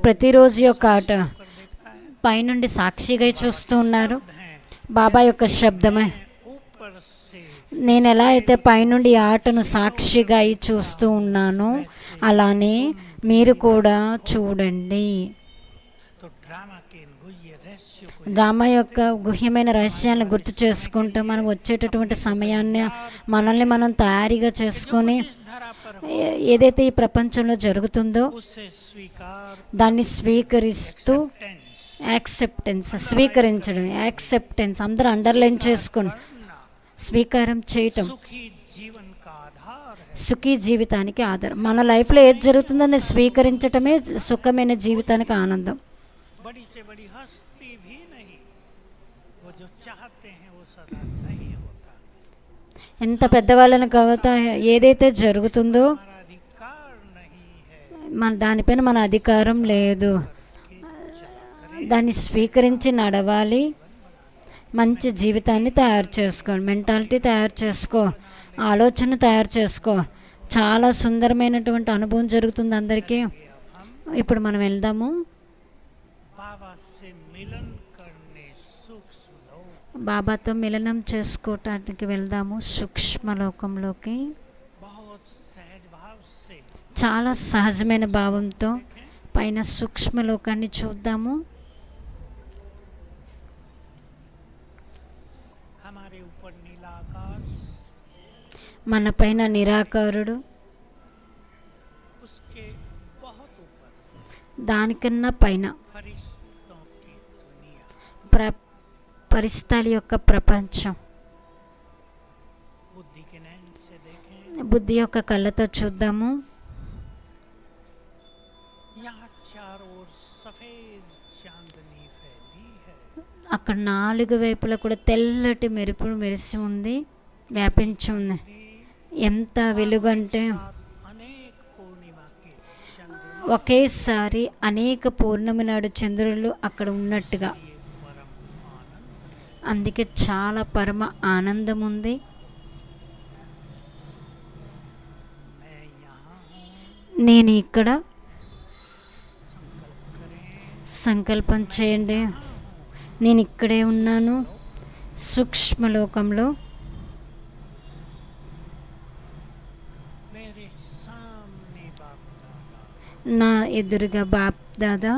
ప్రతిరోజు యొక్క ఆట कर देखता है। పైనుండి సాక్షిగా చూస్తూ ఉన్నారు. हैं బాబా యొక్క శబ్దమే. ऊपर से నేను ఎలా అయితే పైనుండి ఈ ఆటను సాక్షిగా చూస్తూ ఉన్నానో అలానే మీరు కూడా చూడండి. तो ड्रामा के इन गुह्य रहस्य को డ్రామా యొక్క గుహ్యమైన రహస్యాలను గుర్తు చేసుకుంటూ మనం వచ్చేటటువంటి సమయాన్ని మనల్ని మనం తయారీగా చేసుకొని इस धरा पर ఏదైతే ఈ ప్రపంచంలో జరుగుతుందో उसे स्वीकार దాన్ని స్వీకరిస్తూ टेंस యాక్సెప్టెన్స్ స్వీకరించడం. యాక్సెప్టెన్స్ అందరూ అండర్లైన్ చేసుకుని స్వీకారం చేయటం. सुखी जीवन का आधार है। సుఖీ జీవితానికి ఆధారం. మన లైఫ్లో ఏది జరుగుతుందో దాన్ని స్వీకరించటమే సుఖమైన జీవితానికి ఆనందం. बड़ी से बड़ी हस्ती भी नहीं, वो जो चाहते हैं वो सदा नहीं होता. ఎంత పెద్దవాళ్ళని కావతా ఏదైతే జరుగుతుందో हमारा अधिकार नहीं है మన దానిపైన మన అధికారం లేదు. कि चला करें. దాన్ని స్వీకరించి నడవాలి. మంచి జీవితాన్ని తయారు చేసుకోవాలి, మెంటాలిటీ తయారు చేసుకో, ఆలోచన తయారు చేసుకో. చాలా సుందరమైనటువంటి అనుభవం జరుగుతుంది అందరికీ. ఇప్పుడు మనం వెళ్దాము बाबा से मिलन करने सूक्ष्म लोक. బాబాతో మిలనం చేసుకోవటానికి వెళ్దాము సూక్ష్మలోకంలోకి. बहुत सहज भाव से చాలా సహజమైన భావంతో పైన సూక్ష్మలోకాన్ని చూద్దాము. हमारे ऊपर नीला आकाश, మన పైన నిరాకారుడు, उसके बहुत ऊपर దానికన్నా పైన फरिश्तों की दुनिया. పరిస్థితుల యొక్క ప్రపంచం. बुद्धि के नैन से देखें. బుద్ధి యొక్క కళ్ళతో చూద్దాము. यहाँ चारों ओर सफेद चांदनी फैली है. అక్కడ 4 వైపులా కూడా తెల్లటి మెరుపులు మెరిసి ఉంది, వ్యాపించి ఉంది. ఎంత వెలుగు అంటే साथ अनेक पूर्णिमा के चंद्र ఒకేసారి అనేక పౌర్ణమి నాడు చంద్రులు అక్కడ ఉన్నట్టుగా. ये परम आनंद. అందుకే చాలా పరమ ఆనందం ఉంది. मैं यहाँ हूँ. నేను ఇక్కడ संकल्प करें. సంకల్పం చేయండి, నేను ఇక్కడే ఉన్నాను సూక్ష్మలోకంలో. मेरे सामने बाप दादा నా ఎదురుగా బాప్ దాదా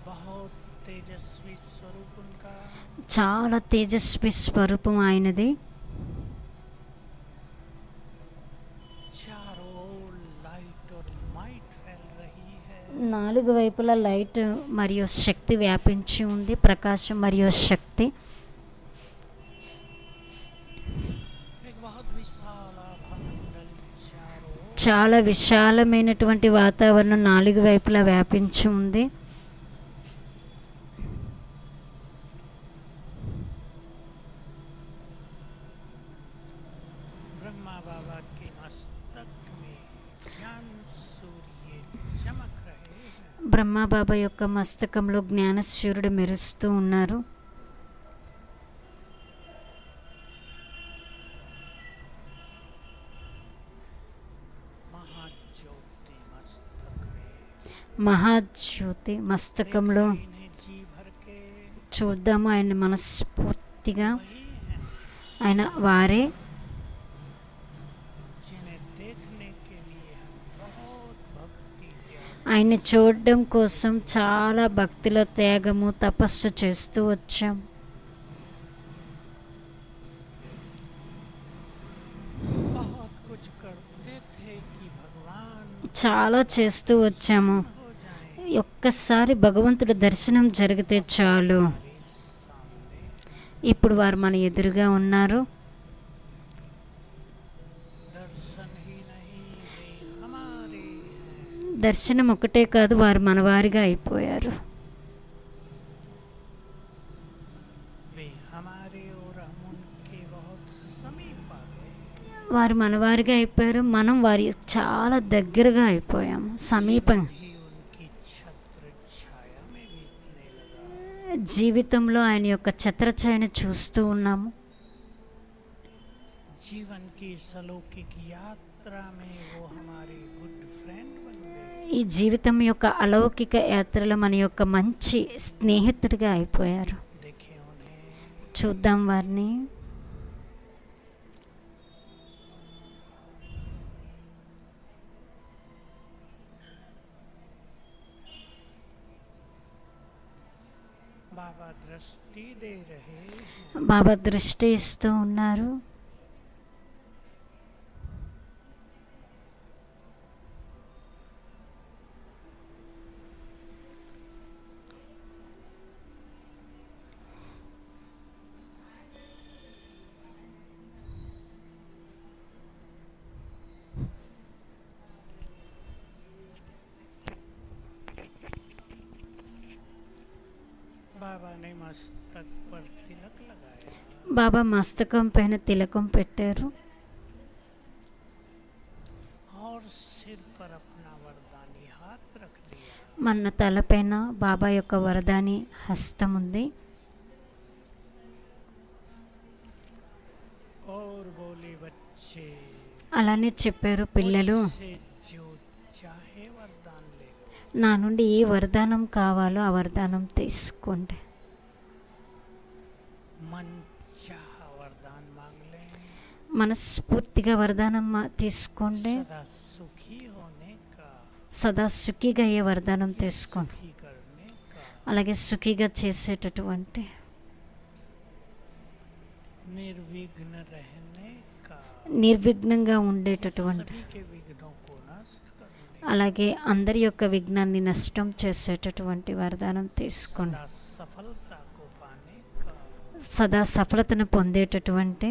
बहुत तेजस्वी स्वरूप उनका. చాలా తేజస్వి స్వరూపం ఆయనది. चारों ओर लाइट और माइट फैल रही है. 4 వైపులా లైట్ మరియు శక్తి వ్యాపించి ఉంది, ప్రకాశం మరియు శక్తి. एक बहुत विशाल आभामंडल चारों ओर. చాలా విశాలమైనటువంటి వాతావరణం 4 వైపులా వ్యాపించి ఉంది. ब्रह्मा बाबा के मस्तक में ज्ञान सूर्य चमक रहे हैं. బ్రహ్మబాబా యొక్క మస్తకంలో జ్ఞాన సూర్యుడు మెరుస్తూ ఉన్నారు. महाज्योति मस्तक में. మహాజ్యోతి మస్తకంలో देखो इन्हें जी भर के చూద్దాము. ఆయన మనస్ఫూర్తిగా वही हैं ఆయన వారే जिन्हें देखने के लिए हम बहुत भक्ति त्याग. ఆయన్ని చూడడం కోసం చాలా భక్తిలో త్యాగము తపస్సు చేస్తూ వచ్చాం. बहुत कुछ करते थे कि भगवान చాలా చేస్తూ వచ్చాము. हो जाए ఒక్కసారి భగవంతుడి దర్శనం జరిగితే చాలు. हमारे सामने. ఇప్పుడు వారు మన ఎదురుగా ఉన్నారు. दर्शन ही नहीं, वे हमारे हैं. దర్శనం ఒకటే కాదు, వారు మనవారిగా అయిపోయారు. वे हमारे और हम उनके बहुत समीप आ गए. వారు మనవారిగా అయిపోయారు, మనం వారి చాలా దగ్గరగా అయిపోయాము, సమీపం. ही उनकी छत्र छाया में बीतने लगा. జీవితంలో ఆయన యొక్క ఛత్రఛాయను చూస్తూ ఉన్నాము. जीवन की इस अलौकिक यात्रा में वो हमारे गुड फ्रेंड बन गए. ఈ జీవితం యొక్క అలౌకిక యాత్రలో మన యొక్క మంచి స్నేహితుడిగా అయిపోయారు. देखे उन्हें. చూద్దాం వారిని. बाबा दृष्टि दे रहे हैं. బాబా దృష్టి ఇస్తూ ఉన్నారు. ने मस्तक पर तिलक लगाया బాబా మస్తకం పైన తిలకం పెట్టారు. और सिर पर अपना वरदानी हाथ रख दिया మన తలపైన బాబా యొక్క వరదాని హస్తం ఉంది. और बोले बच्चे అలానే చెప్పారు, పిల్లలు मुझसे जो चाहे वरदान ले लो। నా నుండి ఏ వరదానం కావాలో ఆ వరదానం తీసుకోండి. मन चाह वरदान मांग ले మనస్ఫూర్తిగా వరదానం తీసుకోండి. सदा सुखी होने का సదా సుఖిగా అయ్యే వరదానం తీసుకోండి. सुखी करने का అలాగే సుఖిగా చేసేటటువంటి, निर्विघ्न रहने का నిర్విఘ్నంగా ఉండేటటువంటి, सभी के विघ्नों को नष्ट करने అలాగే అందరి యొక్క విఘ్నాన్ని నష్టం చేసేటటువంటి వరదానం తీసుకోండి. सदा सफलता को पाने का సదా సఫలతను పొందేటటువంటి,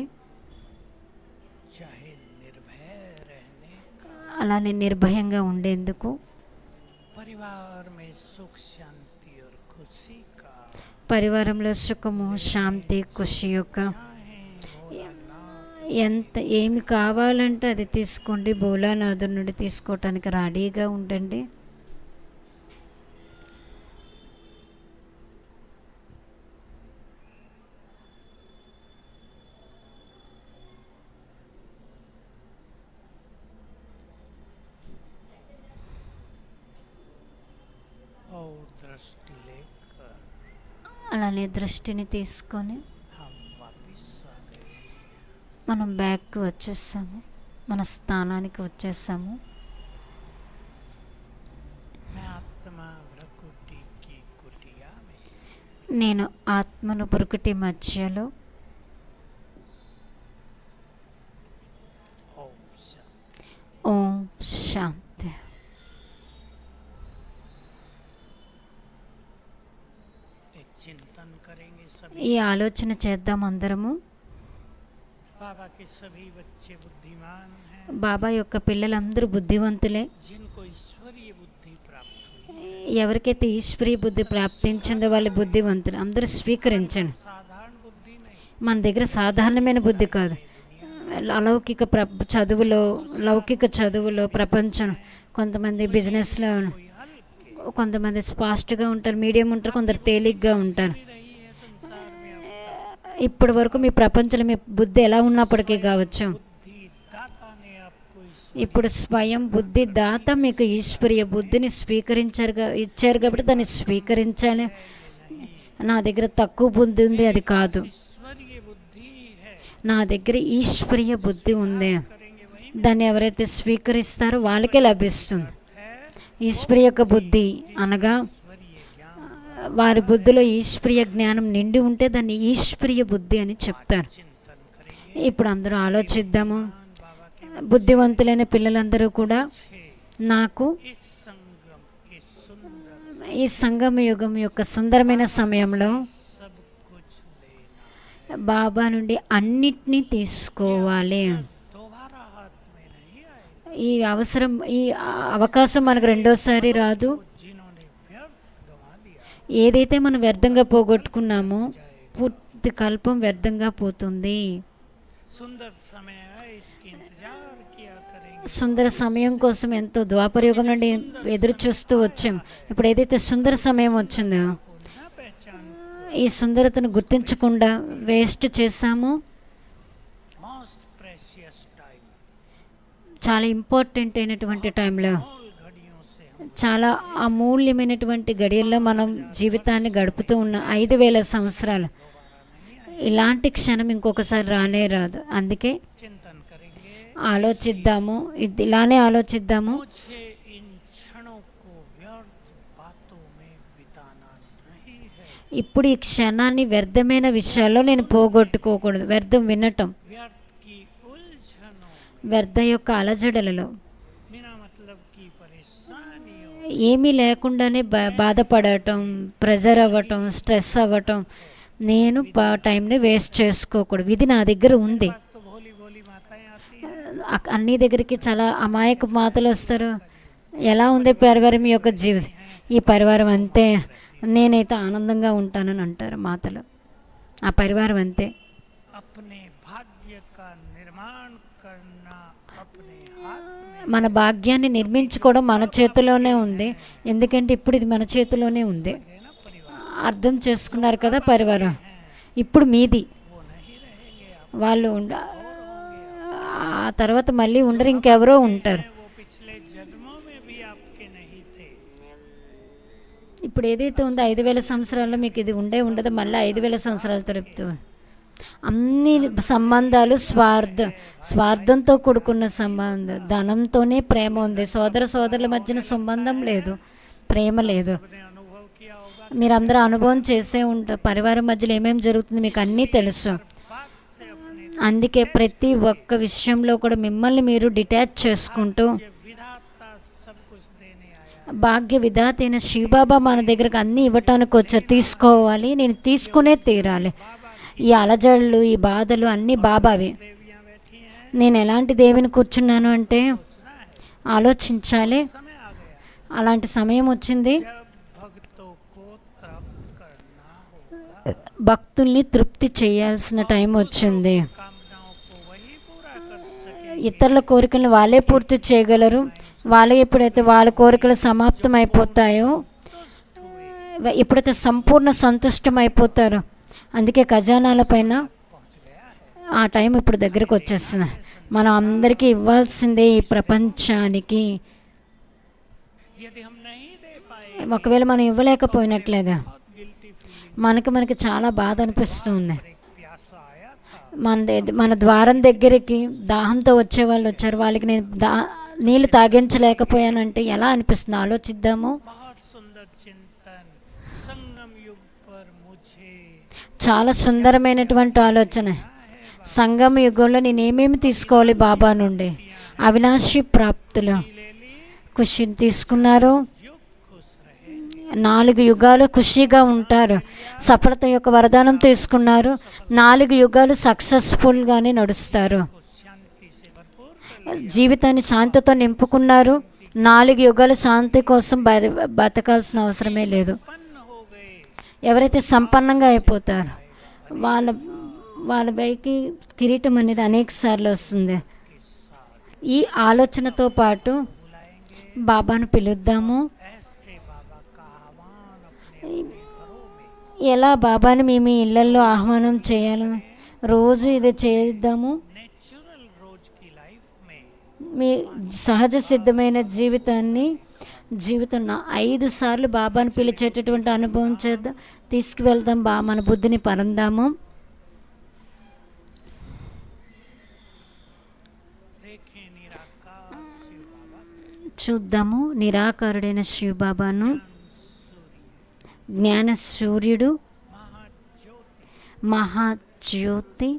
चाहे निर्भय रहने का అలానే నిర్భయంగా ఉండేందుకు, परिवार में सुख शांति और खुशी का పరివారంలో సుఖము శాంతి ఖుషి యొక్క चाहे भोलानाथ ఎంత ఏమి కావాలంటే అది తీసుకోండి. భోలానాథు నుండి తీసుకోవటానికి రెడీగా ఉండండి. और दृष्टि लेकर అలానే దృష్టిని తీసుకొని हम वापिस आ गए మనం బ్యాక్కి వచ్చేసాము, మన స్థానానికి వచ్చేసాము. मैं आत्मा भ्रकुटी की कुटिया में నేను ఆత్మను పురుకుటి మధ్యలో ओम शांति ఓం శాంతి. एक चिंतन करेंगे सभी ఈ ఆలోచన చేద్దాం అందరము. बाबा के सभी बच्चे बुद्धिमान हैं బాబా యొక్క పిల్లలందరూ బుద్ధివంతులే. जिनको ईश्वरीय बुद्धि प्राप्त हुई ఎవరికైతే ఈశ్వరీయ బుద్ధి ప్రాప్తించిందో వాళ్ళు బుద్ధివంతులు. అందరూ స్వీకరించండి. साधारण बुद्धि नहीं మన దగ్గర సాధారణమైన బుద్ధి కాదు. అలౌకిక చదువులో, లౌకిక చదువులో, ప్రపంచం, కొంతమంది బిజినెస్లో, कोई हल्के కొంతమంది ఫాస్ట్గా ఉంటారు, మీడియం ఉంటారు, కొందరు తేలిగ్గా ఉంటారు. रही है संसार में ఇప్పటి వరకు మీ ప్రపంచంలో మీ బుద్ధి ఎలా ఉన్నప్పటికీ కావచ్చు, बुद्धि दाता ने आपको ఇప్పుడు స్వయం బుద్ధి దాత మీకు ఈశ్వరీయ బుద్ధిని ఇచ్చారు కాబట్టి దాన్ని స్వీకరించాలి. నా దగ్గర తక్కువ బుద్ధి ఉంది అది కాదు, ईश्वरीय बुद्धि है నా దగ్గర ఈశ్వరీయ బుద్ధి ఉంది. करेंगे वही దాన్ని ఎవరైతే స్వీకరిస్తారో వాళ్ళకే లభిస్తుంది. है ఈశ్వరీయ యొక్క బుద్ధి అనగా ईश्वरीय ज्ञान వారి బుద్ధిలో ఈశ్వరీయ జ్ఞానం నిండి ఉంటే దాన్ని ఈశ్వరీయ బుద్ధి అని చెప్తారు. चिंतन करेंगे ఇప్పుడు అందరూ ఆలోచిద్దాము. बाबा के బుద్ధివంతులైన పిల్లలందరూ కూడా छे నాకు इस संगम के सुंदर ఈ సంగమ యుగం యొక్క సుందరమైన సమయంలో सब कुछ लेना బాబా నుండి అన్నిటినీ తీసుకోవాలి. दोबारा हाथ में नहीं आएगा ఈ అవసరం, ఈ అవకాశం మనకు రెండోసారి రాదు. जिन्होंने व्यर्थ गंवा दिया ఏదైతే మనం వ్యర్థంగా పోగొట్టుకున్నామో పూర్తి కల్పం వ్యర్థంగా పోతుంది. सुंदर समय है इसकी इंतजार किया करेंगे సుందర సమయం కోసం ఎంతో ద్వాపరయుగం నుండి ఎదురు చూస్తూ వచ్చాం. ఇప్పుడు ఏదైతే సుందర సమయం వచ్చిందో को न पहचान ఈ సుందరతను గుర్తించకుండా వేస్ట్ చేశాము. मोस्ट प्रेशियस टाइम చాలా ఇంపార్టెంట్ అయినటువంటి టైంలో, मौल घड़ियों से हम చాలా అమూల్యమైనటువంటి గడియల్లో మనం జీవితాన్ని గడుపుతూ ఉన్న 5000 సంవత్సరాలు. ఇలాంటి క్షణం ఇంకొకసారి రానే రాదు. అందుకే चिंतन करेंगे ఆలోచిద్దాము, ఇలానే ఆలోచిద్దాము. मुझे इन क्षणों को व्यर्थ बातों में बिताना नहीं है ఇప్పుడు ఈ క్షణాన్ని వ్యర్థమైన విషయాల్లో నేను పోగొట్టుకోకూడదు. వ్యర్థం వినటం, व्यर्थ की उलझनों వ్యర్థ యొక్క అలజడలలో बिना मतलब की परेशानियों ఏమీ లేకుండానే బాధపడటం, ప్రెజర్ అవ్వటం, స్ట్రెస్ అవ్వటం, నేను టైంని వేస్ట్ చేసుకోకూడదు. ఇది నా దగ్గర ఉంది. पास तो भोली भोली माताएं आती हैं అన్ని దగ్గరికి చాలా అమాయక మాటలు వస్తారు. ఎలా ఉంది పరివారం యొక్క జీవితం, ఈ పరివారం అంతే, నేనైతే ఆనందంగా ఉంటానని అంటారు మాతలు. ఆ పరివారం అంతే. अपने भाग्य का निर्माण करना अपने हाथ में మన భాగ్యాన్ని నిర్మించుకోవడం మన చేతిలోనే ఉంది. ఎందుకంటే ఇప్పుడు ఇది మన చేతిలోనే ఉంది. है ना परिवार, అర్థం చేసుకున్నారు కదా పరివారం. ఇప్పుడు మీది. वो नहीं रहेंगे, आप వాళ్ళు ఆ తర్వాత మళ్ళీ ఉండరు, ఇంకెవరో ఉంటారు. वो पिछले जन्मों में भी आपके नहीं थे। ఇప్పుడు ఏదైతే ఉందో 5000 సంవత్సరాల్లో మీకు ఇది ఉండదు. మళ్ళీ 5000 సంవత్సరాలు తరుపుతూ అన్ని సంబంధాలు స్వార్థంతో కూడుకున్న సంబంధం. ధనంతోనే ప్రేమ ఉంది. సోదరుల మధ్యన సంబంధం లేదు, ప్రేమ లేదు. आपने अनुभव किया होगा, మీరందరూ అనుభవం చేసే ఉంటారు. పరివారం మధ్యలో ఏమేమి జరుగుతుంది మీకు అన్నీ తెలుసు. बात से अपने అందుకే ప్రతి ఒక్క విషయంలో కూడా మిమ్మల్ని మీరు డిటాచ్ చేసుకుంటూ, ये विधाता सब कुछ देने आया। భాగ్య విధాత అయిన శివబాబా మన దగ్గరకు అన్నీ ఇవ్వటానికి వచ్చా. తీసుకోవాలి, నేను తీసుకునే తీరాలి. ఈ అలజడులు, ఈ బాధలు అన్నీ బాబావి. देवियां बैठी हैं, నేను ఎలాంటి దేవిని కూర్చున్నాను అంటే सोचना है, ఆలోచించాలి. समय आ गया అలాంటి సమయం వచ్చింది. जब भक्तों को तृप्त करना होगा, భక్తుల్ని తృప్తి చేయాల్సిన టైం వచ్చింది. कामनाओं को वही पूरा कर सके। ఇతరుల కోరికలను వాళ్ళే పూర్తి చేయగలరు. వాళ్ళే ఎప్పుడైతే వాళ్ళ కోరికలు సమాప్తం అయిపోతాయో, ఎప్పుడైతే సంపూర్ణ సంతుష్టం అయిపోతారో, అందుకే ఖజానాల పైన ఆ టైం ఇప్పుడు దగ్గరకు వచ్చేస్తుంది. మనం అందరికీ ఇవ్వాల్సిందే ఈ ప్రపంచానికి. यदि हम नहीं दे पाए, ఒకవేళ మనం ఇవ్వలేకపోయినట్లేదు, गिल्टी फीलिंग, మనకి చాలా బాధ అనిపిస్తుంది. एक प्यासा आया था, మన ద్వారం దగ్గరికి దాహంతో వచ్చే వాళ్ళు వచ్చారు. వాళ్ళకి నేను నీళ్ళు తాగించలేకపోయానంటే ఎలా అనిపిస్తుంది ఆలోచిద్దాము. बहुत सुंदर चिंतन, संगम युग पर मुझे చాలా సుందరమైనటువంటి ఆలోచన. సంగమ యుగంలో నేనేమేమి తీసుకోవాలి బాబా నుండి? అవినాశి ప్రాప్తులు. ले ली, ఖుషిని తీసుకున్నారు. युग खुश रहे। 4 యుగాలు ఖుషీగా ఉంటారు. సఫలత యొక్క వరదానం తీసుకున్నారు. 4 యుగాలు సక్సెస్ఫుల్గానే నడుస్తారు. शांति से भरपूर జీవితాన్ని శాంతితో నింపుకున్నారు. 4 యుగాలు శాంతి కోసం బతకాల్సిన అవసరమే లేదు. उत्पन्न हो गए, ఎవరైతే సంపన్నంగా అయిపోతారో వాళ్ళ పైకి కిరీటం అనేది అనేక సార్లు వస్తుంది. ఈ ఆలోచనతో పాటు బాబాను పిలుద్దాము. ऐसे बाबा का आह्वान अपने घरों में, ఎలా బాబాని మేము ఇళ్లల్లో ఆహ్వానం చేయాలి? రోజు ఇది చేద్దాము. नेचुरल रोज की लाइफ में మీ సహజ సిద్ధమైన జీవితం 5 సార్లు బాబాను పిలిచేటటువంటి అనుభవం చేద్దాం. తీసుకువెళ్దాం మన బుద్ధిని పరందాము. देखें निराकार शिव बाबा, చూద్దాము నిరాకారుడైన శివబాబాను. జ్ఞాన సూర్యుడు, महाज्योति, మహాజ్యోతి,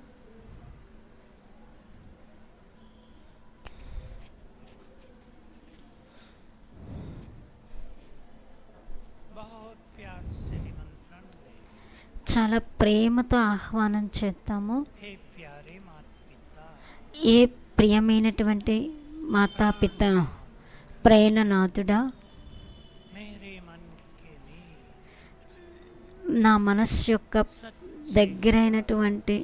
बहुत प्यार से निमंत्रण दे। చాలా ప్రేమతో ఆహ్వానం చేద్దాము. हे प्यारे माता पिता, ఏ ప్రియమైనటువంటి మాతాపిత, ప్రేరణనాథుడా, मेरे मन के लिए నా మనస్సు యొక్క దగ్గరైనటువంటి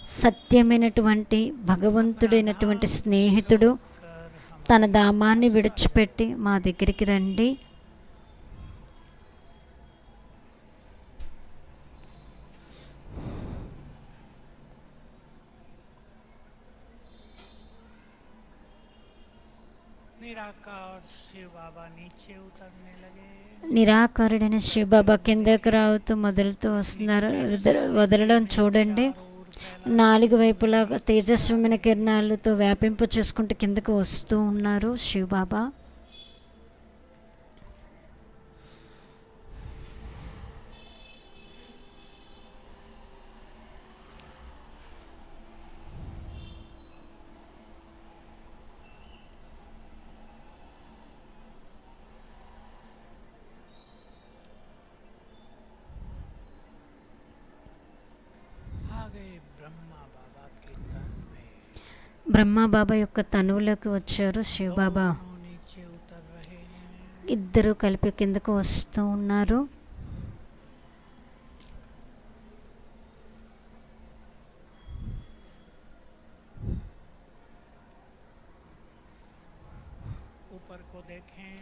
సత్యమైనటువంటి భగవంతుడైనటువంటి స్నేహితుడు తన ధామాన్ని విడిచిపెట్టి మా దగ్గరికి రండి. निराकार शिव बाबा नीचे उतरने लगे। నిరాకారుడైన శివబాబా కిందకి రావుతూ మొదలుతూ వస్తున్నారు. వదలడం చూడండి. 4 వైపులా తేజస్వమైన కిరణాలతో వ్యాపింపు చేసుకుంటూ కిందకు వస్తూ ఉన్నారు శివబాబా. आ गए ब्रह्मा बाबा के तन में, బ్రహ్మబాబా యొక్క తనువులోకి వచ్చారు శివబాబా. दोनों नीचे उतर रहे हैं। ఇద్దరు కలిపి కిందకు వస్తూ ఉన్నారు. ऊपर को देखें,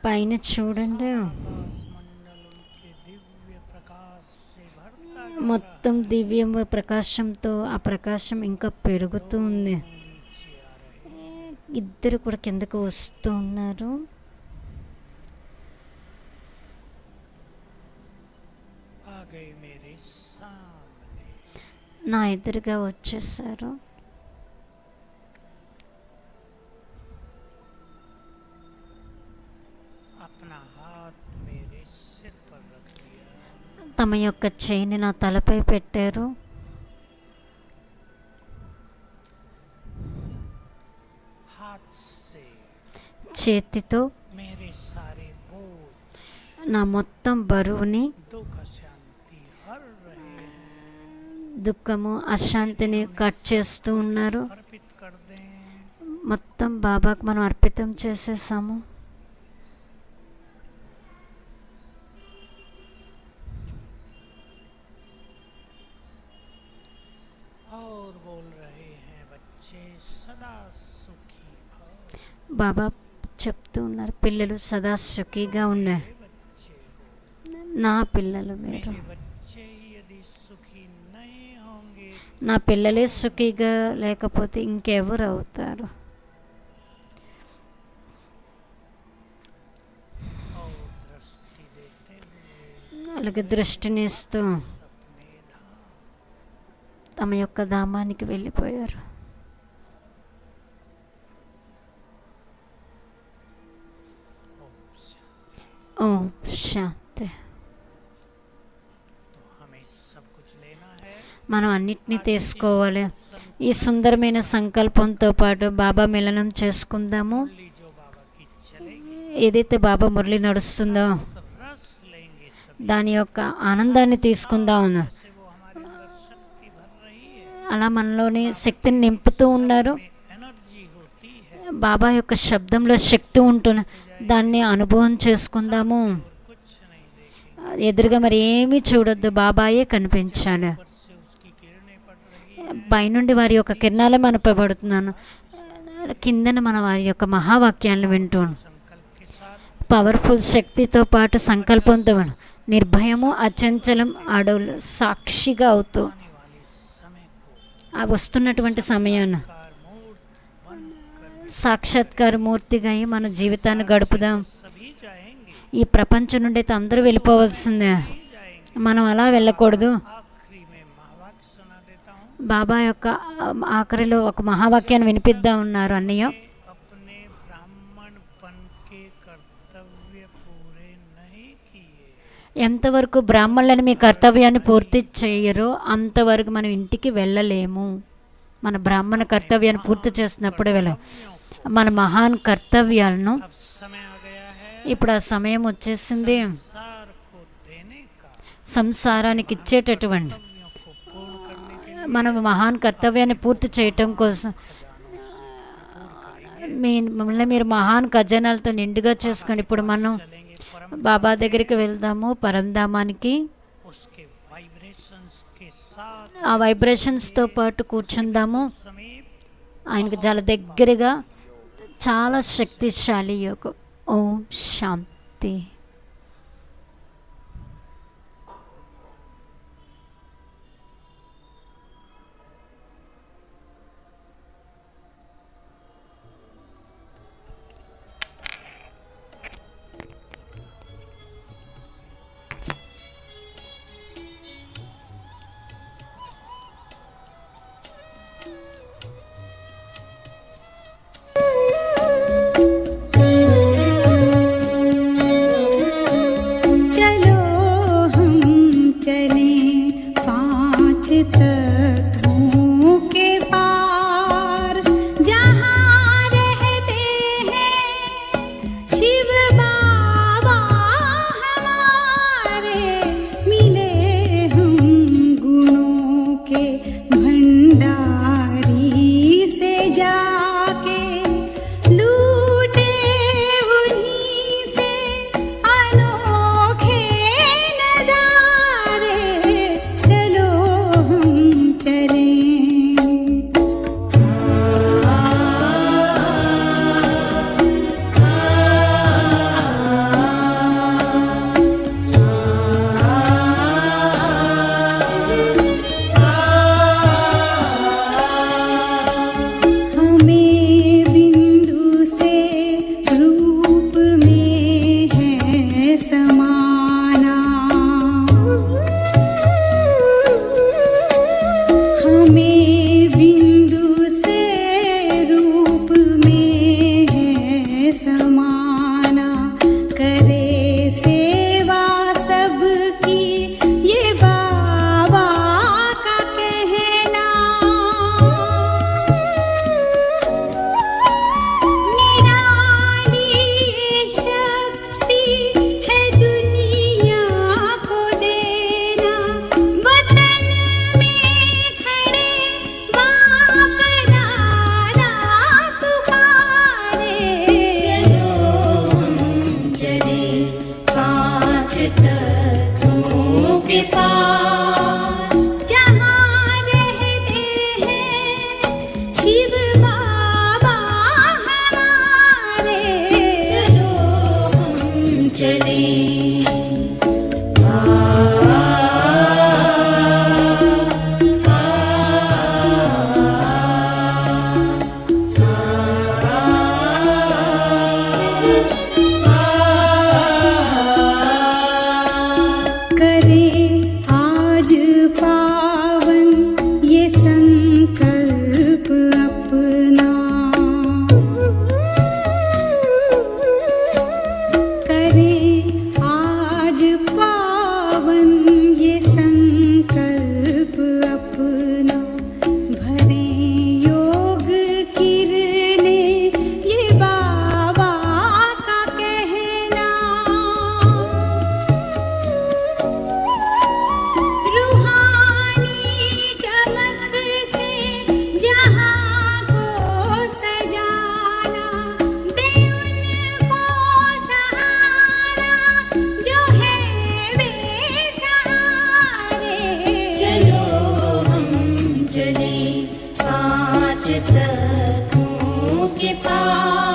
పైన చూడండి, आकाश मंडल उनके दिव्य प्रकाश से भरता जा रहा మొత్తం దివ్య ప్రకాశంతో ఆ ప్రకాశం ఇంకా పెరుగుతూ ఉంది. है, नीचे आ रहे हैं। ఇద్దరు కూడా కిందకు వస్తూ ఉన్నారు. आ गए मेरे सामने। నా ఎదురుగా వచ్చేసారు. अपना हाथ मेरे सिर पर रख दिया। తమ యొక్క చేయిని నా తలపై పెట్టారు. हाथ से చేతితో मेरे सारे बोझ, నా మొత్తం బరువుని, दुख शांति हर रहे हैं। దుఃఖము అశాంతిని కట్ చేస్తూ ఉన్నారు. अर्पित कर दें। మొత్తం బాబాకు మనం అర్పితం చేసేసాము. और बोल रहे हैं, बच्चे सदा सुखी भव। బాబా చెప్తూ ఉన్నారు, పిల్లలు సదా సుఖీగా ఉన్నారు. मेरे बच्चे నా పిల్లలు మీరు, मेरे बच्चे ही यदि सुखी नहीं होंगे నా పిల్లలే సుఖీగా లేకపోతే ఇంకెవరు అవుతారు? और दृष्टि देते हुए అలాగే దృష్టినిస్తూ अपने धाम తమ యొక్క ధామానికి వెళ్ళిపోయారు. ఓం శాంతి. तो हमें सब कुछ लेना है। మనం అన్నిటినీ తీసుకోవాలి. ఈ సుందరమైన సంకల్పంతో పాటు బాబా మిలనం చేసుకుందాము. मुरली जो बाबा की चलेगी ఏదైతే బాబా మురళి నడుస్తుందో तो रस लेंगे सभी। దాని యొక్క ఆనందాన్ని తీసుకుందాం. से वो हमारे अंदर शक्ति भर रही है, అలా మనలోని శక్తిని నింపుతూ ఉన్నారు. में एनर्जी होती है। బాబా యొక్క శబ్దంలో శక్తి ఉంటుంది, దాన్ని అనుభవం చేసుకుందాము. और कुछ नहीं देखेंगे, ఎదురుగా మరి ఏమీ చూడొద్దు, బాబాయే కనిపించాలి. ऊपर से उसकी किरणें पड़ रही है। పైనుండి వారి యొక్క కిరణాలే మనపబడుతున్నాను, కిందన మన వారి యొక్క మహావాక్యాలను వింటున్నాను. संकल्प के साथ పవర్ఫుల్ శక్తితో పాటు సంకల్పంతో నిర్భయము అచంచలం అడవులు సాక్షిగా అవుతూ आने वाले समय को ఆ వస్తున్నటువంటి సమయాన్ని कार मूर्त बनकर సాక్షాత్కార మూర్తిగా అయి మన జీవితాన్ని గడుపుదాం. सभी जाएंगे, ఈ ప్రపంచం నుండి అయితే అందరూ వెళ్ళిపోవాల్సిందే, जाएंगे। మనం అలా వెళ్ళకూడదు. आखिरी में महावाक्य सुना देता हूँ। బాబా యొక్క ఆఖరిలో ఒక మహావాక్యాన్ని వినిపిద్దాం ఉన్నారు అన్నయ్య. अपने ब्राह्मणपन के कर्तव्य पूरे नहीं किए, ఎంతవరకు బ్రాహ్మణులని మీ కర్తవ్యాన్ని పూర్తి చేయరో అంతవరకు మనం ఇంటికి వెళ్ళలేము. మన బ్రాహ్మణ కర్తవ్యాన్ని పూర్తి చేసినప్పుడే వెళ్ళాం. మన మహాన్ కర్తవ్యాలను अब समय आ गया है ఇప్పుడు ఆ సమయం వచ్చేసింది. संसार को देने का, సంసారానికి ఇచ్చేటటువంటి कर्तव्यों को पूर्ण करने के लिए మన మహాన్ కర్తవ్యాన్ని పూర్తి చేయటం కోసం మిమ్మల్ని మీరు మహాన్ ఖజానాలతో నిండుగా చేసుకొని ఇప్పుడు మనం चलेंगे। परम బాబా దగ్గరికి వెళ్దాము, పరంధామానికి. उसके वाइब्रेशंस के साथ ఆ వైబ్రేషన్స్తో పాటు కూర్చుందాము. समीप ఆయనకు చాలా దగ్గరగా, చాలా శక్తిశాలి యోగం. ఓం శాంతి. रा